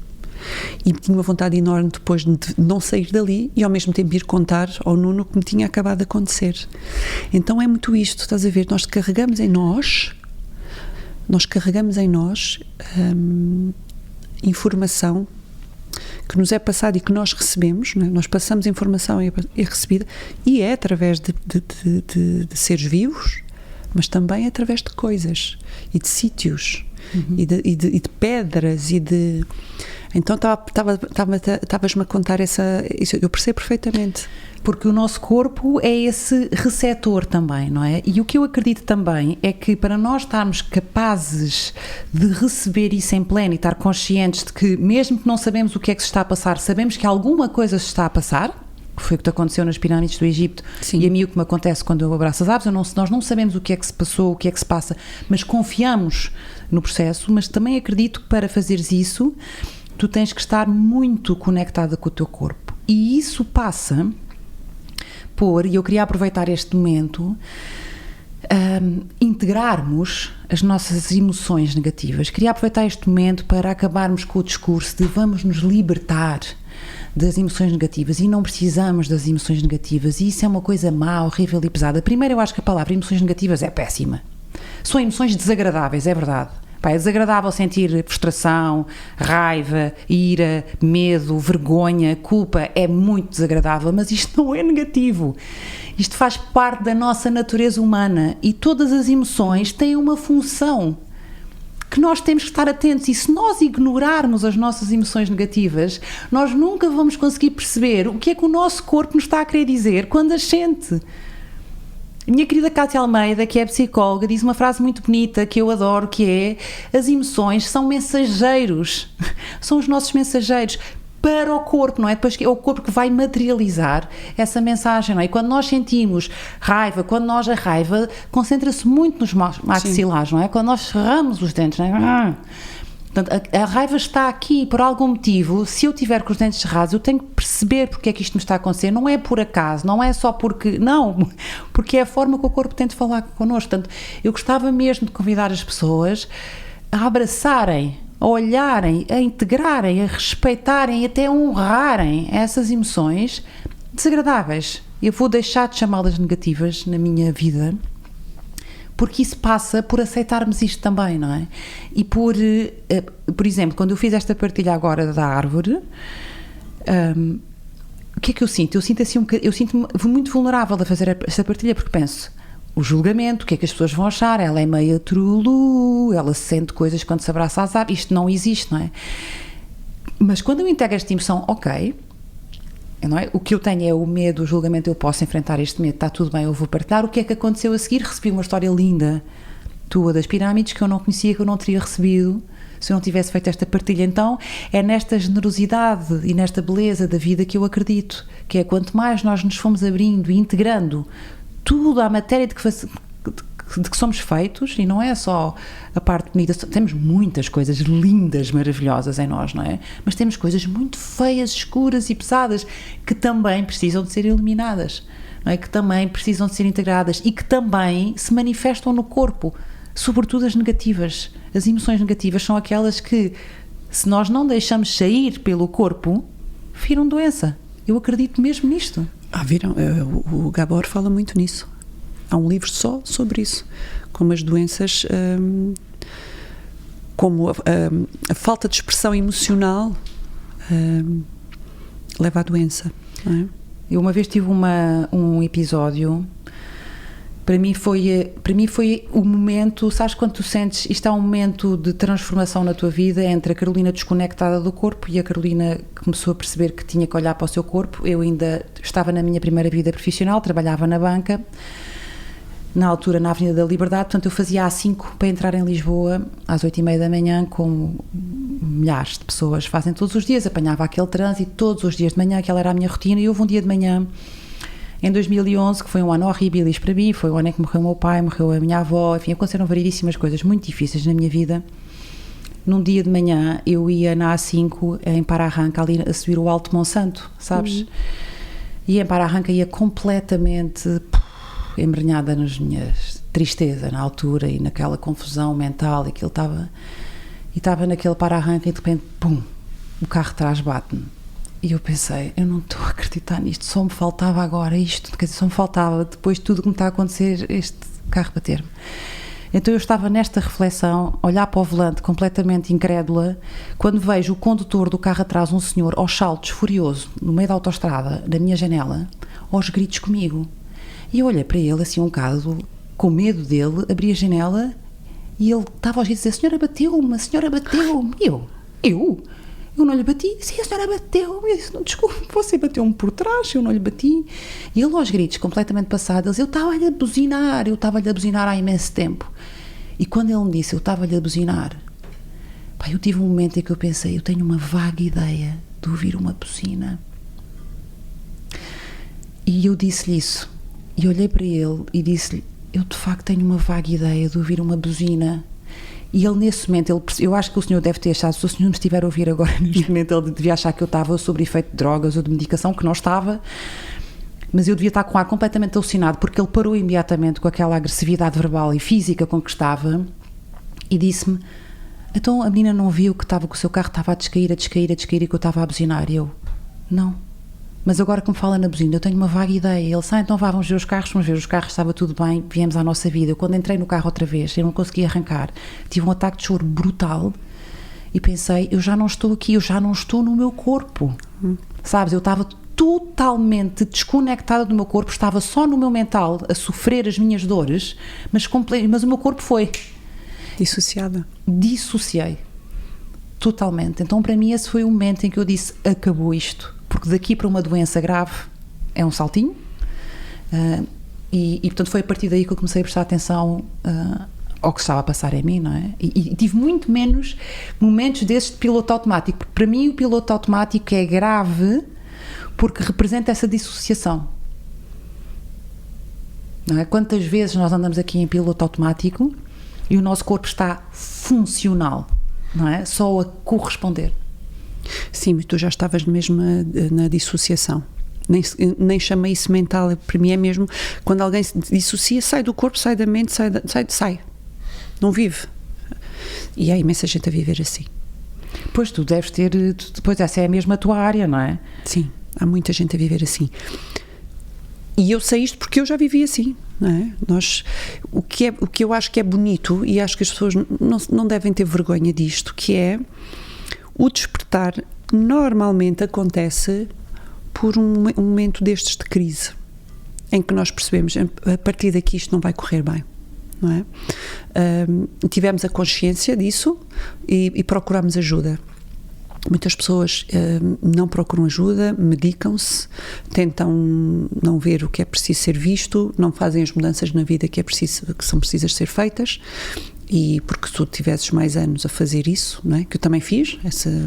E tinha uma vontade enorme depois de não sair dali e ao mesmo tempo ir contar ao Nuno o que me tinha acabado de acontecer. Então é muito isto, estás a ver, nós carregamos em nós informação que nos é passada e que nós recebemos, não é? Nós passamos informação e é recebida, e é através de seres vivos, mas também através de coisas e de sítios, e de pedras e de... Então estavas-me a contar isso, eu percebo perfeitamente. Porque o nosso corpo é esse receptor também, não é? E o que eu acredito também é que para nós estarmos capazes de receber isso em pleno e estar conscientes de que, mesmo que não sabemos o que é que se está a passar, sabemos que alguma coisa se está a passar, que foi o que te aconteceu nas pirâmides do Egito. Sim. E a mim o que me acontece quando eu abraço as aves, nós não sabemos o que é que se passou, o que é que se passa, mas confiamos no processo. Mas também acredito que para fazeres isso, tu tens que estar muito conectada com o teu corpo. E isso passa por, e eu queria aproveitar este momento, integrarmos as nossas emoções negativas. Queria aproveitar este momento para acabarmos com o discurso de vamos nos libertar das emoções negativas, e não precisamos das emoções negativas, e isso é uma coisa má, horrível e pesada. Primeiro, eu acho que a palavra emoções negativas é péssima. São emoções desagradáveis, é verdade. É desagradável sentir frustração, raiva, ira, medo, vergonha, culpa, é muito desagradável, mas isto não é negativo. Isto faz parte da nossa natureza humana, e todas as emoções têm uma função que nós temos que estar atentos, e se nós ignorarmos as nossas emoções negativas, nós nunca vamos conseguir perceber o que é que o nosso corpo nos está a querer dizer quando as sente. A minha querida Cátia Almeida, que é psicóloga, diz uma frase muito bonita que eu adoro, que é: as emoções são mensageiros, são os nossos mensageiros para o corpo, não é? Depois é o corpo que vai materializar essa mensagem, não é? E quando nós sentimos raiva, a raiva concentra-se muito nos maxilares, não é? Quando nós cerramos os dentes, não é? Portanto, a raiva está aqui por algum motivo. Se eu tiver com os dentes cerrados, eu tenho que perceber porque é que isto me está a acontecer. Não é por acaso, não é só porque... Não, porque é a forma que o corpo tem de falar connosco. Portanto, eu gostava mesmo de convidar as pessoas a abraçarem, a olharem, a integrarem, a respeitarem e até a honrarem essas emoções desagradáveis. Eu vou deixar de chamá-las negativas na minha vida, porque isso passa por aceitarmos isto também, não é? E por exemplo, quando eu fiz esta partilha agora da árvore, o que é que eu sinto? Eu sinto-me muito vulnerável a fazer esta partilha, porque penso, o julgamento, o que é que as pessoas vão achar? Ela é meio trulu, ela sente coisas quando se abraça às aves, isto não existe, não é? Mas quando eu integro esta emoção, ok, não é? O que eu tenho é o medo, o julgamento, eu posso enfrentar este medo, está tudo bem, eu vou partilhar. O que é que aconteceu a seguir? Recebi uma história linda tua das pirâmides que eu não conhecia, que eu não teria recebido se eu não tivesse feito esta partilha. Então é nesta generosidade e nesta beleza da vida que eu acredito, que é quanto mais nós nos fomos abrindo e integrando tudo à matéria de que de que somos feitos, e não é só a parte bonita, temos muitas coisas lindas, maravilhosas em nós, não é? Mas temos coisas muito feias, escuras e pesadas que também precisam de ser eliminadas, não é? Que também precisam de ser integradas e que também se manifestam no corpo, sobretudo as negativas. As emoções negativas são aquelas que, se nós não deixamos sair pelo corpo, viram doença. Eu acredito mesmo nisto. Viram? O Gabor fala muito nisso. Há um livro só sobre isso, como as doenças, como a falta de expressão emocional leva à doença, não é? Eu uma vez tive um episódio, para mim foi o momento, sabes quando tu sentes, isto é um momento de transformação na tua vida, entre a Carolina desconectada do corpo e a Carolina que começou a perceber que tinha que olhar para o seu corpo. Eu ainda estava na minha primeira vida profissional, trabalhava na banca, na altura na Avenida da Liberdade, portanto eu fazia A5 para entrar em Lisboa às 8h30 da manhã, como milhares de pessoas fazem todos os dias, apanhava aquele trânsito todos os dias de manhã, aquela era a minha rotina, e houve um dia de manhã, em 2011, que foi um ano horrível para mim, foi o ano em que morreu o meu pai, morreu a minha avó, enfim, aconteceram variedíssimas coisas muito difíceis na minha vida. Num dia de manhã eu ia na A5 em Para-Arranca, ali a subir o Alto Monsanto, sabes? E em Para-Arranca ia completamente embrenhada nas minhas tristeza na altura e naquela confusão mental, e aquilo estava naquele Para-Arranca e de repente, pum, o carro de trás bate-me. E eu pensei, eu não estou a acreditar nisto, só me faltava agora isto, quer dizer, só me faltava, depois de tudo que me está a acontecer, este carro bater-me. Então eu estava nesta reflexão, olhar para o volante completamente incrédula, quando vejo o condutor do carro atrás, um senhor aos saltos, furioso, no meio da autoestrada, da minha janela, aos gritos comigo. E eu olhei para ele assim um bocado, com medo dele, abri a janela e ele estava aos gritos a dizer, a senhora bateu-me. E eu não lhe bati. Sim, a senhora bateu-me. Eu disse, não, desculpe, você bateu-me por trás, eu não lhe bati. E ele aos gritos, completamente passado, ele disse, eu estava-lhe a buzinar há imenso tempo. E quando ele me disse, eu estava-lhe a buzinar, pá, eu tive um momento em que eu pensei, eu tenho uma vaga ideia de ouvir uma buzina. E eu disse-lhe isso. E olhei para ele e disse-lhe, eu de facto tenho uma vaga ideia de ouvir uma buzina. E ele nesse momento, eu acho que o senhor deve ter achado, se o senhor me estiver a ouvir agora neste momento, ele devia achar que eu estava sob efeito de drogas ou de medicação, que não estava, mas eu devia estar com o ar completamente alucinado, porque ele parou imediatamente com aquela agressividade verbal e física com que estava e disse-me, então a menina não viu que o seu carro estava a descair e que eu estava a buzinar? E eu, não. Mas agora que me fala na buzina, eu tenho uma vaga ideia. Ele disse, então vamos ver os carros, estava tudo bem, viemos à nossa vida. Eu, quando entrei no carro outra vez, eu não consegui arrancar, tive um ataque de choro brutal e pensei, eu já não estou aqui, eu já não estou no meu corpo. Sabes, eu estava totalmente desconectada do meu corpo, estava só no meu mental a sofrer as minhas dores, mas o meu corpo foi... Dissociei. Totalmente. Então para mim esse foi o momento em que eu disse, acabou isto. Porque daqui para uma doença grave é um saltinho, e portanto foi a partir daí que eu comecei a prestar atenção ao que estava a passar em mim, não é? E tive muito menos momentos desses de piloto automático, porque para mim o piloto automático é grave porque representa essa dissociação, não é? Quantas vezes nós andamos aqui em piloto automático e o nosso corpo está funcional, não é? Só a corresponder. Sim, mas tu já estavas mesmo na dissociação. Nem chamei isso mental, para mim é mesmo quando alguém se dissocia, sai do corpo, sai da mente, sai. Não vive. E há imensa gente a viver assim. Pois tu deves ter, depois essa é mesmo a tua área, não é? Sim, há muita gente a viver assim. E eu sei isto porque eu já vivi assim, não é? O que eu acho que é bonito, e acho que as pessoas não devem ter vergonha disto, que é o despertar normalmente acontece por um momento destes de crise, em que nós percebemos, a partir daqui isto não vai correr bem, não é? Tivemos a consciência disso e procuramos ajuda. Muitas pessoas não procuram ajuda, medicam-se, tentam não ver o que é preciso ser visto, não fazem as mudanças na vida que são precisas ser feitas, e porque tu tivesses mais anos a fazer isso, não é? Que eu também fiz,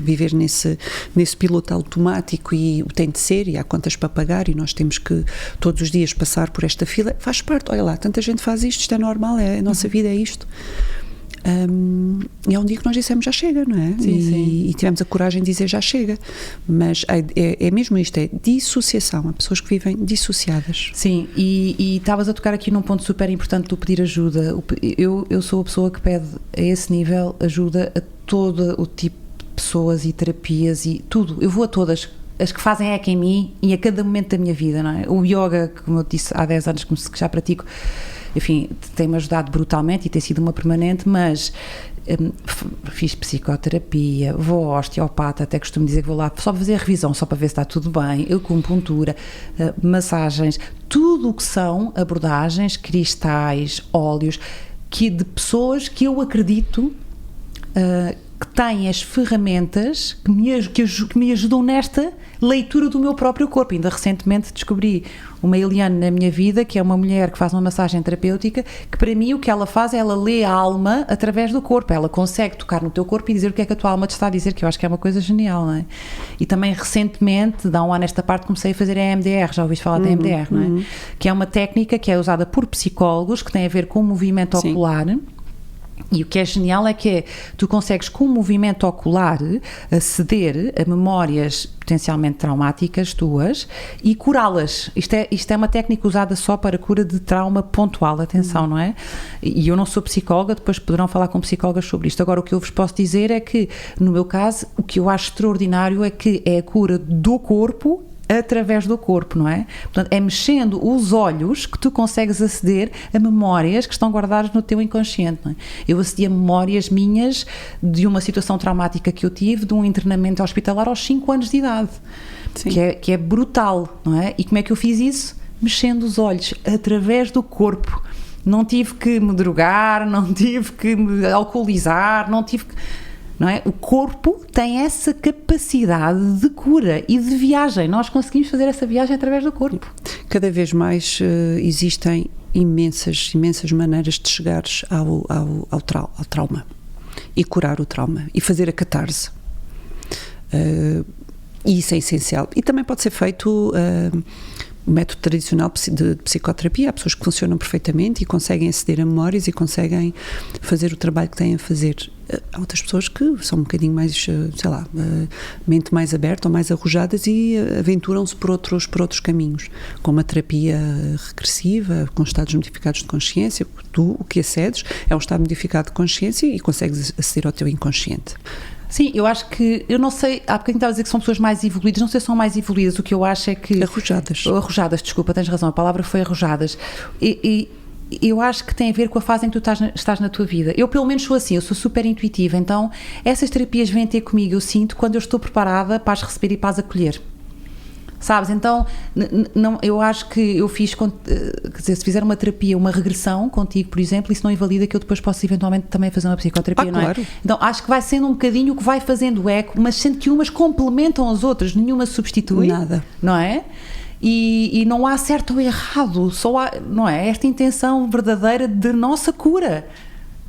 viver nesse piloto automático, e o tem de ser, e há contas para pagar, e nós temos que todos os dias passar por esta fila, faz parte, olha lá, tanta gente faz isto é normal, a nossa vida é isto. E há um dia que nós dissemos já chega, não é? Sim. E tivemos a coragem de dizer já chega, mas é mesmo isto, é dissociação, há pessoas que vivem dissociadas. Sim, e estavas a tocar aqui num ponto super importante do pedir ajuda. Eu sou a pessoa que pede a esse nível ajuda a todo o tipo de pessoas e terapias e tudo, eu vou a todas. As que fazem eco em mim e a cada momento da minha vida, não é? O yoga, como eu disse há 10 anos que já pratico, enfim, tem-me ajudado brutalmente e tem sido uma permanente, mas fiz psicoterapia, vou ao osteopata, até costumo dizer que vou lá só para fazer a revisão, só para ver se está tudo bem, acupuntura, massagens, tudo o que são abordagens, cristais, óleos, de pessoas que eu acredito que têm as ferramentas que me ajudam nesta leitura do meu próprio corpo. Ainda recentemente descobri uma Eliane na minha vida, que é uma mulher que faz uma massagem terapêutica, que para mim o que ela faz é ela lê a alma através do corpo, ela consegue tocar no teu corpo e dizer o que é que a tua alma te está a dizer, que eu acho que é uma coisa genial, não é? E também recentemente, dá um ano nesta parte, comecei a fazer a EMDR, já ouviste falar da EMDR, não é? Que é uma técnica que é usada por psicólogos, que tem a ver com o movimento ocular. E o que é genial é que tu consegues, com o movimento ocular, aceder a memórias potencialmente traumáticas tuas e curá-las. Isto é uma técnica usada só para cura de trauma pontual, atenção, não é? E eu não sou psicóloga, depois poderão falar com psicólogas sobre isto. Agora, o que eu vos posso dizer é que, no meu caso, o que eu acho extraordinário é que é a cura do corpo através do corpo, não é? Portanto, é mexendo os olhos que tu consegues aceder a memórias que estão guardadas no teu inconsciente, não é? Eu acedi a memórias minhas de uma situação traumática que eu tive, de um internamento hospitalar aos 5 anos de idade, que é brutal, não é? E como é que eu fiz isso? Mexendo os olhos, através do corpo. Não tive que me drogar, não tive que me alcoolizar, não tive que... Não é? O corpo tem essa capacidade de cura e de viagem. Nós conseguimos fazer essa viagem através do corpo. Cada vez mais existem imensas maneiras de chegares ao trauma e curar o trauma e fazer a catarse. E isso é essencial. E também pode ser feito o método tradicional de psicoterapia. Há pessoas que funcionam perfeitamente e conseguem aceder a memórias e conseguem fazer o trabalho que têm a fazer. Há outras pessoas que são um bocadinho mais, sei lá, mente mais aberta ou mais arrojadas e aventuram-se por outros caminhos, como a terapia regressiva, com estados modificados de consciência. Tu, o que acedes é um estado modificado de consciência e consegues aceder ao teu inconsciente. Sim, eu acho que, eu não sei, há bocadinho estava a dizer que são pessoas mais evoluídas, não sei se são mais evoluídas, o que eu acho é que... Arrojadas, desculpa, tens razão, a palavra foi arrojadas. E eu acho que tem a ver com a fase em que tu estás na tua vida. Eu pelo menos sou assim, eu sou super intuitiva, então essas terapias vêm ter comigo, eu sinto, quando eu estou preparada para as receber e para as acolher. Sabes? Então, não, eu acho que eu fiz, quer dizer, se fizer uma terapia, uma regressão contigo, por exemplo, isso não invalida que eu depois possa eventualmente também fazer uma psicoterapia, não é? Claro. Então, acho que vai sendo um bocadinho o que vai fazendo eco, mas sendo que umas complementam as outras, nenhuma substitui. Nada. Não é? E não há certo ou errado, só há, não é? Esta intenção verdadeira de nossa cura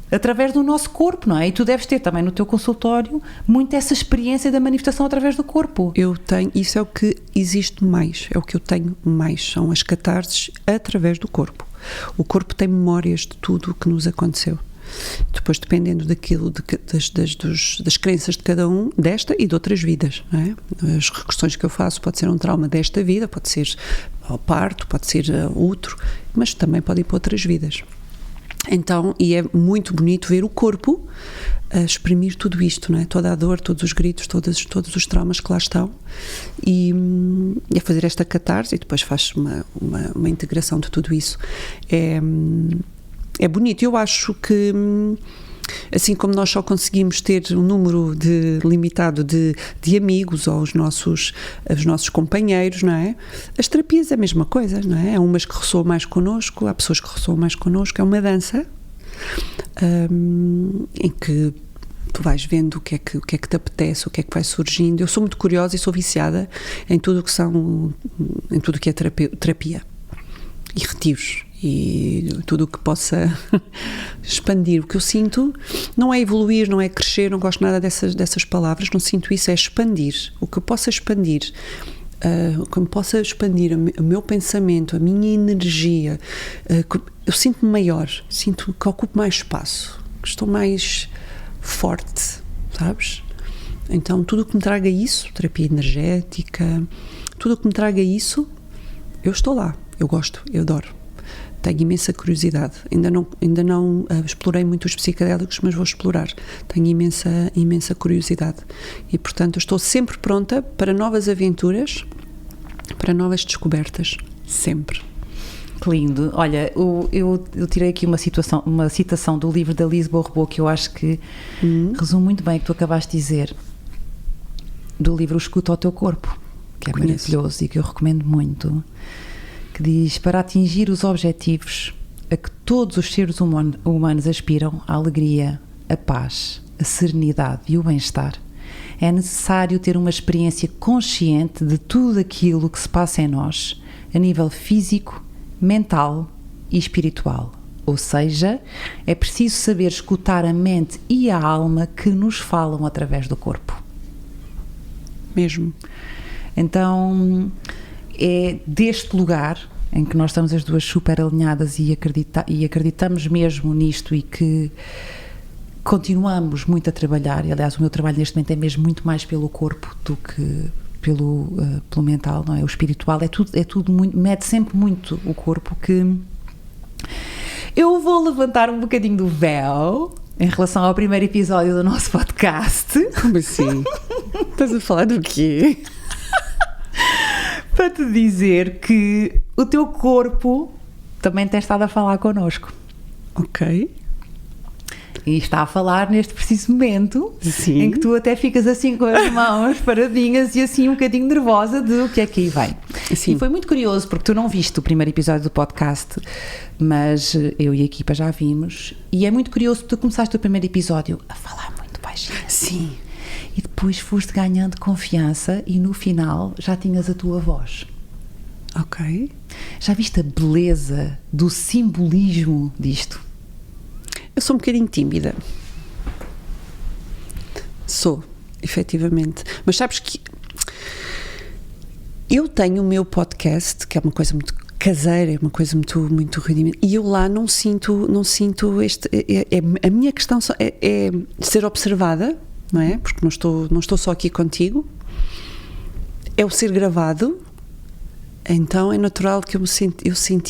através do nosso corpo, não é? E tu deves ter também no teu consultório muito essa experiência da manifestação através do corpo. Eu tenho, isso é o que existe mais, é o que eu tenho mais, são as catarses através do corpo. O corpo tem memórias de tudo o que nos aconteceu. Depois, dependendo daquilo, das crenças de cada um, desta e de outras vidas, não é? As regressões que eu faço pode ser um trauma desta vida, pode ser ao parto, pode ser outro, mas também pode ir para outras vidas. Então, e é muito bonito ver o corpo a exprimir tudo isto, não é? Toda a dor, todos os gritos, todos os traumas que lá estão, e a fazer esta catarse, e depois faz uma integração de tudo isso. É bonito. Eu acho que, assim como nós só conseguimos ter um número limitado de amigos ou os nossos companheiros, não é? As terapias é a mesma coisa, não é? Há umas que ressoam mais connosco, há pessoas que ressoam mais connosco. É uma dança em que tu vais vendo o que é que te apetece, o que é que vai surgindo. Eu sou muito curiosa e sou viciada em tudo o que é terapia e retiros e tudo o que possa expandir. O que eu sinto não é evoluir, não é crescer, não gosto nada dessas palavras, não sinto isso, é expandir. O que eu possa expandir, o meu pensamento, a minha energia, eu sinto-me maior, sinto que ocupo mais espaço, que estou mais forte, sabes? Então tudo o que me traga isso, terapia energética, tudo o que me traga isso, eu estou lá, eu gosto, eu adoro. Tenho imensa curiosidade, ainda não explorei muito os psicodélicos, mas vou explorar. Tenho imensa curiosidade e, portanto, eu estou sempre pronta para novas aventuras, para novas descobertas, sempre. Que lindo. Olha, eu tirei aqui uma citação do livro da Lise Bourbeau, que eu acho que resume muito bem o que tu acabaste de dizer, do livro Escuta ao Teu Corpo, que é maravilhoso e que eu recomendo muito, que diz: para atingir os objetivos a que todos os seres humanos aspiram, a alegria, a paz, a serenidade e o bem-estar, é necessário ter uma experiência consciente de tudo aquilo que se passa em nós, a nível físico, mental e espiritual. Ou seja, é preciso saber escutar a mente e a alma que nos falam através do corpo. Mesmo. Então, é deste lugar em que nós estamos as duas super alinhadas e acreditamos mesmo nisto e que continuamos muito a trabalhar, e aliás o meu trabalho neste momento é mesmo muito mais pelo corpo do que pelo mental, não é? O espiritual é tudo muito, mede sempre muito o corpo, que eu vou levantar um bocadinho do véu em relação ao primeiro episódio do nosso podcast. Como assim? Estás a falar do quê? Para te dizer que o teu corpo também tem estado a falar connosco. Ok. E está a falar neste preciso momento. Sim. Em que tu até ficas assim com as mãos paradinhas e assim um bocadinho nervosa do que é que aí vem. Sim. E foi muito curioso porque tu não viste o primeiro episódio do podcast, mas eu e a equipa já vimos, e é muito curioso porque tu começaste o primeiro episódio a falar muito baixinho. Sim. E depois foste ganhando confiança e no final já tinhas a tua voz. Ok. Já viste a beleza do simbolismo disto? Eu sou um bocadinho tímida. Sou, efetivamente. Mas sabes que eu tenho o meu podcast, que é uma coisa muito caseira, é uma coisa muito rudimentar, e eu lá não sinto este... a minha questão é ser observada, não é? Porque não estou só aqui contigo. É o ser gravado. Então é natural que eu senti,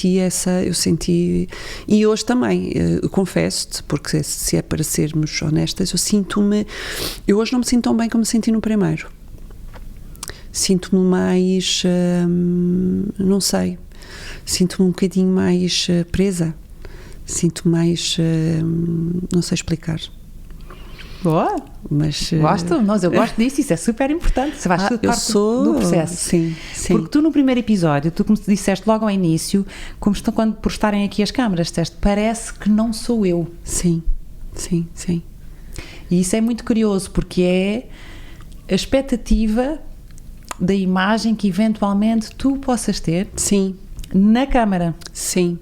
e hoje também, eu confesso-te, porque se é para sermos honestas, eu hoje não me sinto tão bem como me senti no primeiro. Sinto-me mais, não sei, sinto-me um bocadinho mais presa, sinto-me mais, não sei explicar. Boa! Mas, gosto, mas eu gosto disso, isso é super importante. Você vai ser parte do processo. Sim. Porque tu no primeiro episódio, tu como disseste logo ao início, por estarem aqui as câmaras, disseste, parece que não sou eu. Sim. E isso é muito curioso, porque é a expectativa da imagem que eventualmente tu possas ter. Sim. Na câmara. Sim.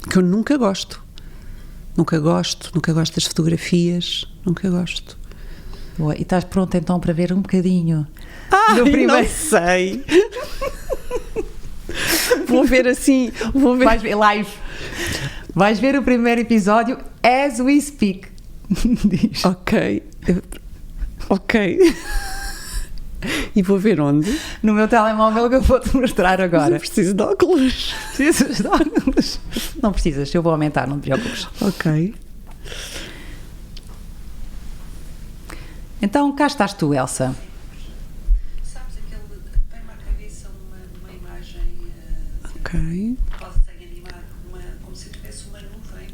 Que eu nunca gosto. Nunca gosto das fotografias, nunca gosto. Boa, e estás pronta então para ver um bocadinho do primeiro? Não sei. Vou ver. Vais ver live. Vais ver o primeiro episódio as we speak. Diz. Ok. E vou ver onde? No meu telemóvel, que eu vou-te mostrar agora. Mas eu preciso de óculos. Precisas de óculos? Não precisas, eu vou aumentar, não te preocupes. Ok. Então, cá estás tu, Elsa. Sabes, vem-me à cabeça uma imagem ok. Pode animar, como se tivesse uma nuvem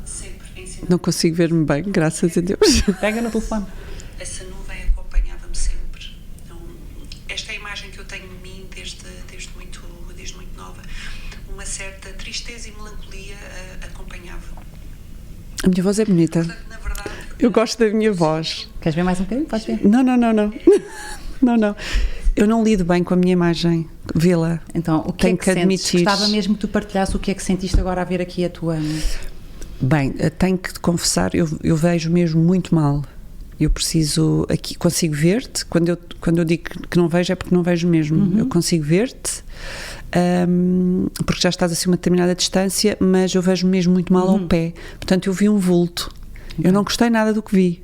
sempre em cima. Não consigo ver-me bem, graças a Deus. Pega no telefone. Essa nuvem acompanhava-me sempre. Então, esta é a imagem que eu tenho de mim desde muito nova. Uma certa tristeza e melancolia acompanhava. A minha voz é bonita. Na verdade, Eu gosto da minha voz. Queres ver mais um bocadinho? Podes ver? Não. Não. Eu não lido bem com a minha imagem. Vê-la. Então, o que Tenho é que que sentes? admitir. Gostava mesmo que tu partilhasse o que é que sentiste agora a ver aqui a tua... Bem, tenho que te confessar, eu vejo mesmo muito mal. Eu preciso, aqui consigo ver-te, quando eu digo que não vejo é porque não vejo mesmo. Eu consigo ver-te, porque já estás assim a uma determinada distância, mas eu vejo mesmo muito mal ao pé. Portanto, eu vi um vulto. Eu não gostei nada do que vi.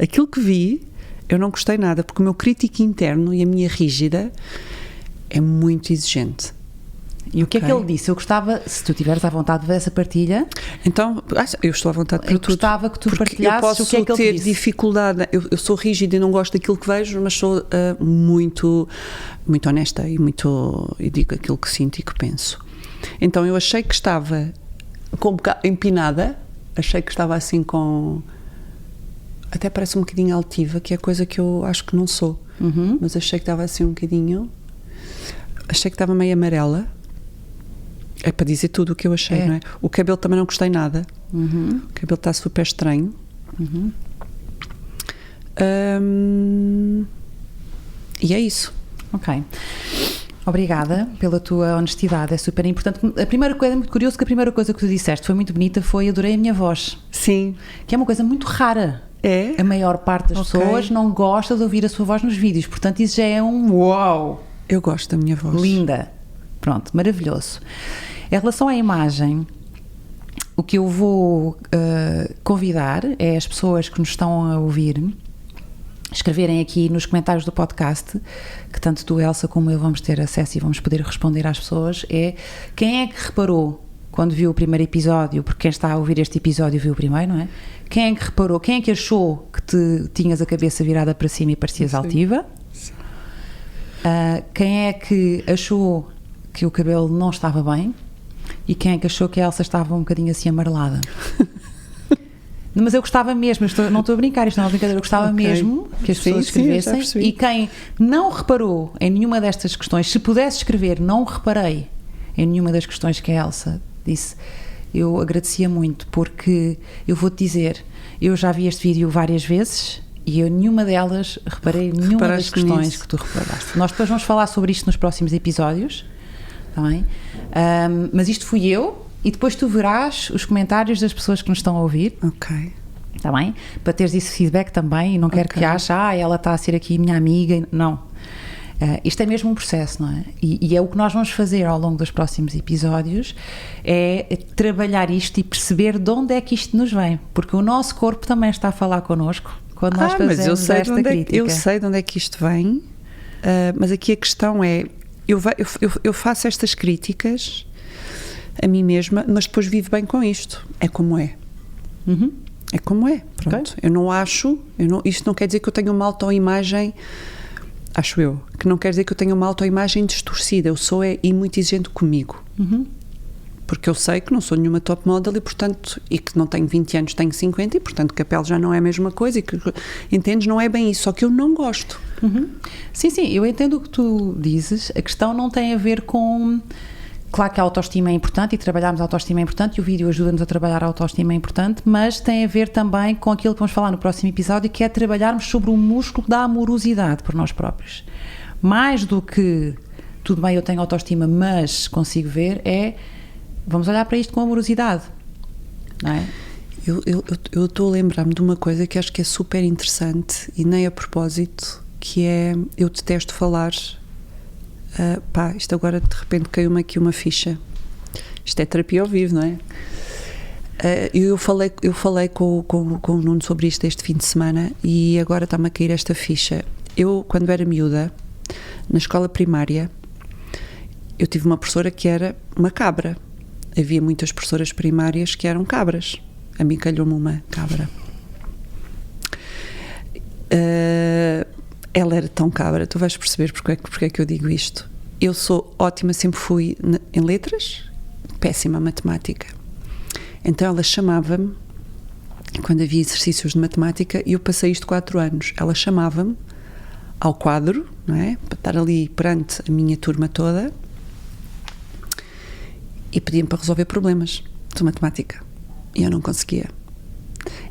Aquilo que vi, eu não gostei nada, porque o meu crítico interno e a minha rígida é muito exigente. E o que é que ele disse? Eu gostava, se tu tiveres à vontade dessa partilha... Então, eu estou à vontade para tudo. Gostava que tu partilhasses o que é que ele disse. Eu posso ter dificuldade, eu sou rígida e não gosto daquilo que vejo, mas sou muito honesta e digo aquilo que sinto e que penso. Então, eu achei que estava com um bocado empinada, achei que estava assim com... Até parece um bocadinho altiva, que é coisa que eu acho que não sou. Mas achei que estava assim um bocadinho... Achei que estava meio amarela. É para dizer tudo o que eu achei, não é? O cabelo também não gostei nada. O cabelo está super estranho. E é isso. Ok. Obrigada pela tua honestidade, é super importante. A primeira coisa, é muito curioso que a primeira coisa que tu disseste foi muito bonita, foi adorei a minha voz. Sim. Que é uma coisa muito rara. É? A maior parte das pessoas não gosta de ouvir a sua voz nos vídeos, portanto isso já é um uau. Eu gosto da minha voz. Linda. Pronto, maravilhoso. Em relação à imagem, o que eu vou convidar é as pessoas que nos estão a ouvir escreverem aqui nos comentários do podcast, que tanto tu, Elsa, como eu vamos ter acesso e vamos poder responder às pessoas, é quem é que reparou quando viu o primeiro episódio, porque quem está a ouvir este episódio viu o primeiro, não é? Quem é que reparou, quem é que achou que tinhas a cabeça virada para cima e parecias altiva? Quem é que achou que o cabelo não estava bem? E quem é que achou que a Elsa estava um bocadinho assim amarelada? Mas eu gostava mesmo, não estou a brincar, isto não é uma brincadeira, eu gostava mesmo que as pessoas escrevessem. E quem não reparou em nenhuma destas questões, se pudesse escrever, não reparei em nenhuma das questões que a Elsa disse, eu agradecia muito, porque eu vou-te dizer, eu já vi este vídeo várias vezes e eu nenhuma delas reparei nenhuma das questões que tu reparaste. Nós depois vamos falar sobre isto nos próximos episódios, está bem? Mas isto fui eu, e depois tu verás os comentários das pessoas que nos estão a ouvir. Ok. Está bem? Para teres esse feedback também, e não quero que ache, ela está a ser aqui minha amiga. Não. Isto é mesmo um processo, não é? E é o que nós vamos fazer ao longo dos próximos episódios, é trabalhar isto e perceber de onde é que isto nos vem. Porque o nosso corpo também está a falar connosco quando nós fazemos esta crítica. Eu sei de onde é que isto vem, mas aqui a questão é, eu faço estas críticas a mim mesma, mas depois vivo bem com isto. É como é. É como é. Pronto. Okay. Eu não acho, isto não quer dizer que eu tenha uma autoimagem, acho eu, que não quer dizer que eu tenha uma autoimagem distorcida. Eu sou e muito exigente comigo. Porque eu sei que não sou nenhuma top model e que não tenho 20 anos, tenho 50 e portanto que a pele já não é a mesma coisa e que, entendes, não é bem isso, só que eu não gosto. Sim, eu entendo o que tu dizes, a questão não tem a ver com... Claro que a autoestima é importante e trabalharmos a autoestima é importante e o vídeo ajuda-nos a trabalhar a autoestima é importante, mas tem a ver também com aquilo que vamos falar no próximo episódio, que é trabalharmos sobre o músculo da amorosidade por nós próprios. Mais do que, tudo bem, eu tenho autoestima, mas consigo ver, vamos olhar para isto com amorosidade, não é? Eu estou a lembrar-me de uma coisa que acho que é super interessante e nem a propósito, que é, eu detesto falar... isto agora de repente caiu-me aqui uma ficha. Isto é terapia ao vivo, não é? Eu falei com o Nuno sobre isto este fim de semana e agora está-me a cair esta ficha. Eu, quando era miúda, na escola primária, eu tive uma professora que era uma cabra. Havia muitas professoras primárias que eram cabras. A mim calhou-me uma cabra. Ela era tão cabra, tu vais perceber porque é que eu digo isto. Eu sou ótima, sempre fui em letras, péssima matemática. Então ela chamava-me, quando havia exercícios de matemática, e eu passei isto 4 anos, ela chamava-me ao quadro, não é? Para estar ali perante a minha turma toda e pedia-me para resolver problemas de matemática. E eu não conseguia.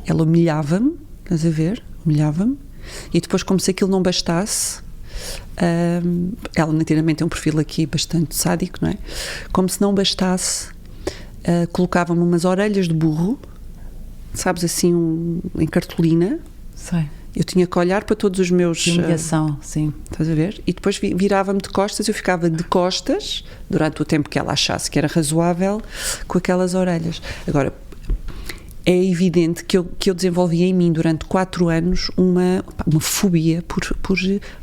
Ela humilhava-me estás a ver? Humilhava-me. E depois, como se aquilo não bastasse, ela naturalmente tem um perfil aqui bastante sádico, não é? Como se não bastasse, colocava-me umas orelhas de burro, sabes, assim, em cartolina. Sei. Eu tinha que olhar para todos os meus... Humilhação, sim. Estás a ver? E depois virava-me de costas, eu ficava de costas, durante o tempo que ela achasse que era razoável, com aquelas orelhas. Agora, é evidente que eu desenvolvi em mim durante 4 anos uma fobia por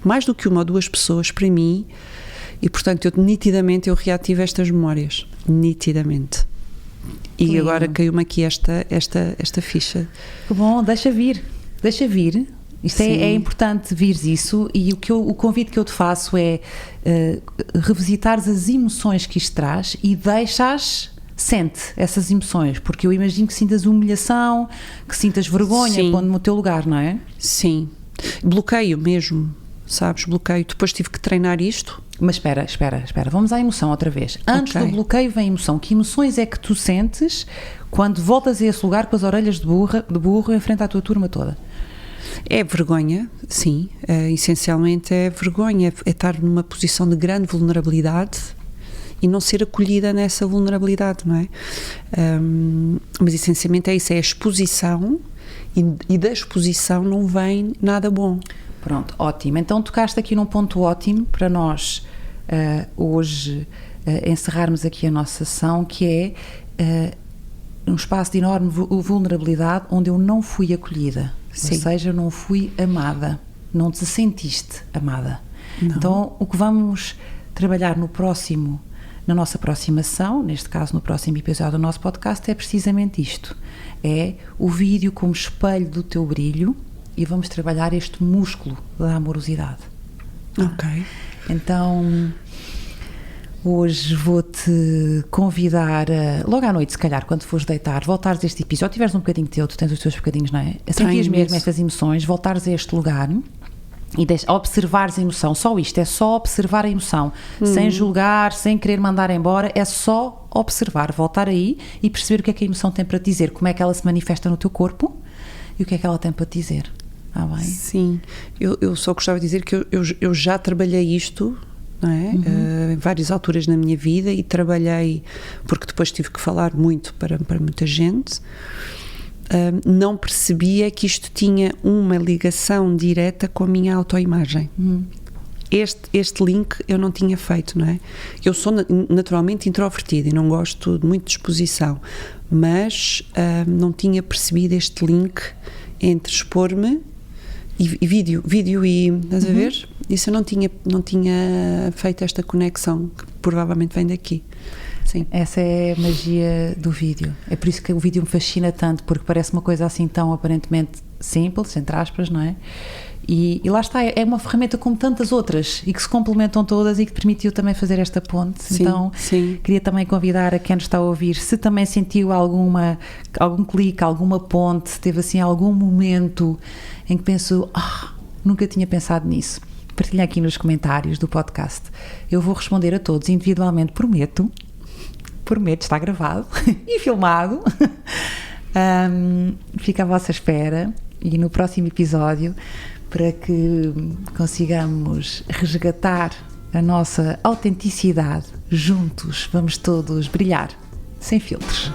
mais do que uma ou duas pessoas para mim, e portanto nitidamente eu reativo estas memórias, nitidamente. E agora caiu-me aqui esta ficha. Que bom, deixa vir. Isto é importante vires isso, e o convite que eu te faço é revisitares as emoções que isto traz e sente essas emoções, porque eu imagino que sintas humilhação, que sintas vergonha, pondo-me no teu lugar, não é? Sim. Bloqueio mesmo, sabes? Bloqueio. Depois tive que treinar isto. Mas espera. Vamos à emoção outra vez. Antes do bloqueio vem a emoção. Que emoções é que tu sentes quando voltas a esse lugar com as orelhas de burro em frente à tua turma toda? É vergonha, sim. Essencialmente é vergonha. É estar numa posição de grande vulnerabilidade e não ser acolhida nessa vulnerabilidade, não é? Mas essencialmente é isso, é a exposição, e da exposição não vem nada bom. Pronto, ótimo. Então tocaste aqui num ponto ótimo para nós hoje encerrarmos aqui a nossa sessão, que é um espaço de enorme vulnerabilidade onde eu não fui acolhida. Sim. Ou seja, não fui amada, não te sentiste amada. Não. Então o que vamos trabalhar na nossa próxima sessão, neste caso no próximo episódio do nosso podcast, é precisamente isto, é o vídeo como espelho do teu brilho, e vamos trabalhar este músculo da amorosidade. Ok. Então hoje vou-te convidar logo à noite, se calhar, quando fores deitar, voltares a este episódio, tiveres um bocadinho teu, tu tens os teus bocadinhos, não é? Sentias mesmo estas emoções, voltares a este lugar e observares a emoção, só isto, é só observar a emoção, sem julgar, sem querer mandar embora, é só observar, voltar aí e perceber o que é que a emoção tem para te dizer, como é que ela se manifesta no teu corpo e o que é que ela tem para te dizer. Bem? Sim, eu só gostava de dizer que eu já trabalhei isto, não é? Em várias alturas na minha vida, e trabalhei, porque depois tive que falar muito para muita gente. Não percebia que isto tinha uma ligação direta com a minha autoimagem. Este link eu não tinha feito, não é? Eu sou naturalmente introvertida e não gosto muito de exposição, mas não tinha percebido este link entre expor-me e vídeo e, estás a ver? Isso eu não tinha feito esta conexão, que provavelmente vem daqui. Sim. Essa é a magia do vídeo. É por isso que o vídeo me fascina tanto, porque parece uma coisa assim tão aparentemente simples, entre aspas, não é? E lá está, é uma ferramenta como tantas outras e que se complementam todas e que permitiu também fazer esta ponte. Sim, então, sim. Queria também convidar a quem nos está a ouvir, se também sentiu algum clique, alguma ponte, teve assim algum momento em que pensou, nunca tinha pensado nisso, partilha aqui nos comentários do podcast. Eu vou responder a todos individualmente, prometo, está gravado e filmado. Fica à vossa espera e no próximo episódio, para que consigamos resgatar a nossa autenticidade juntos, vamos todos brilhar sem filtros.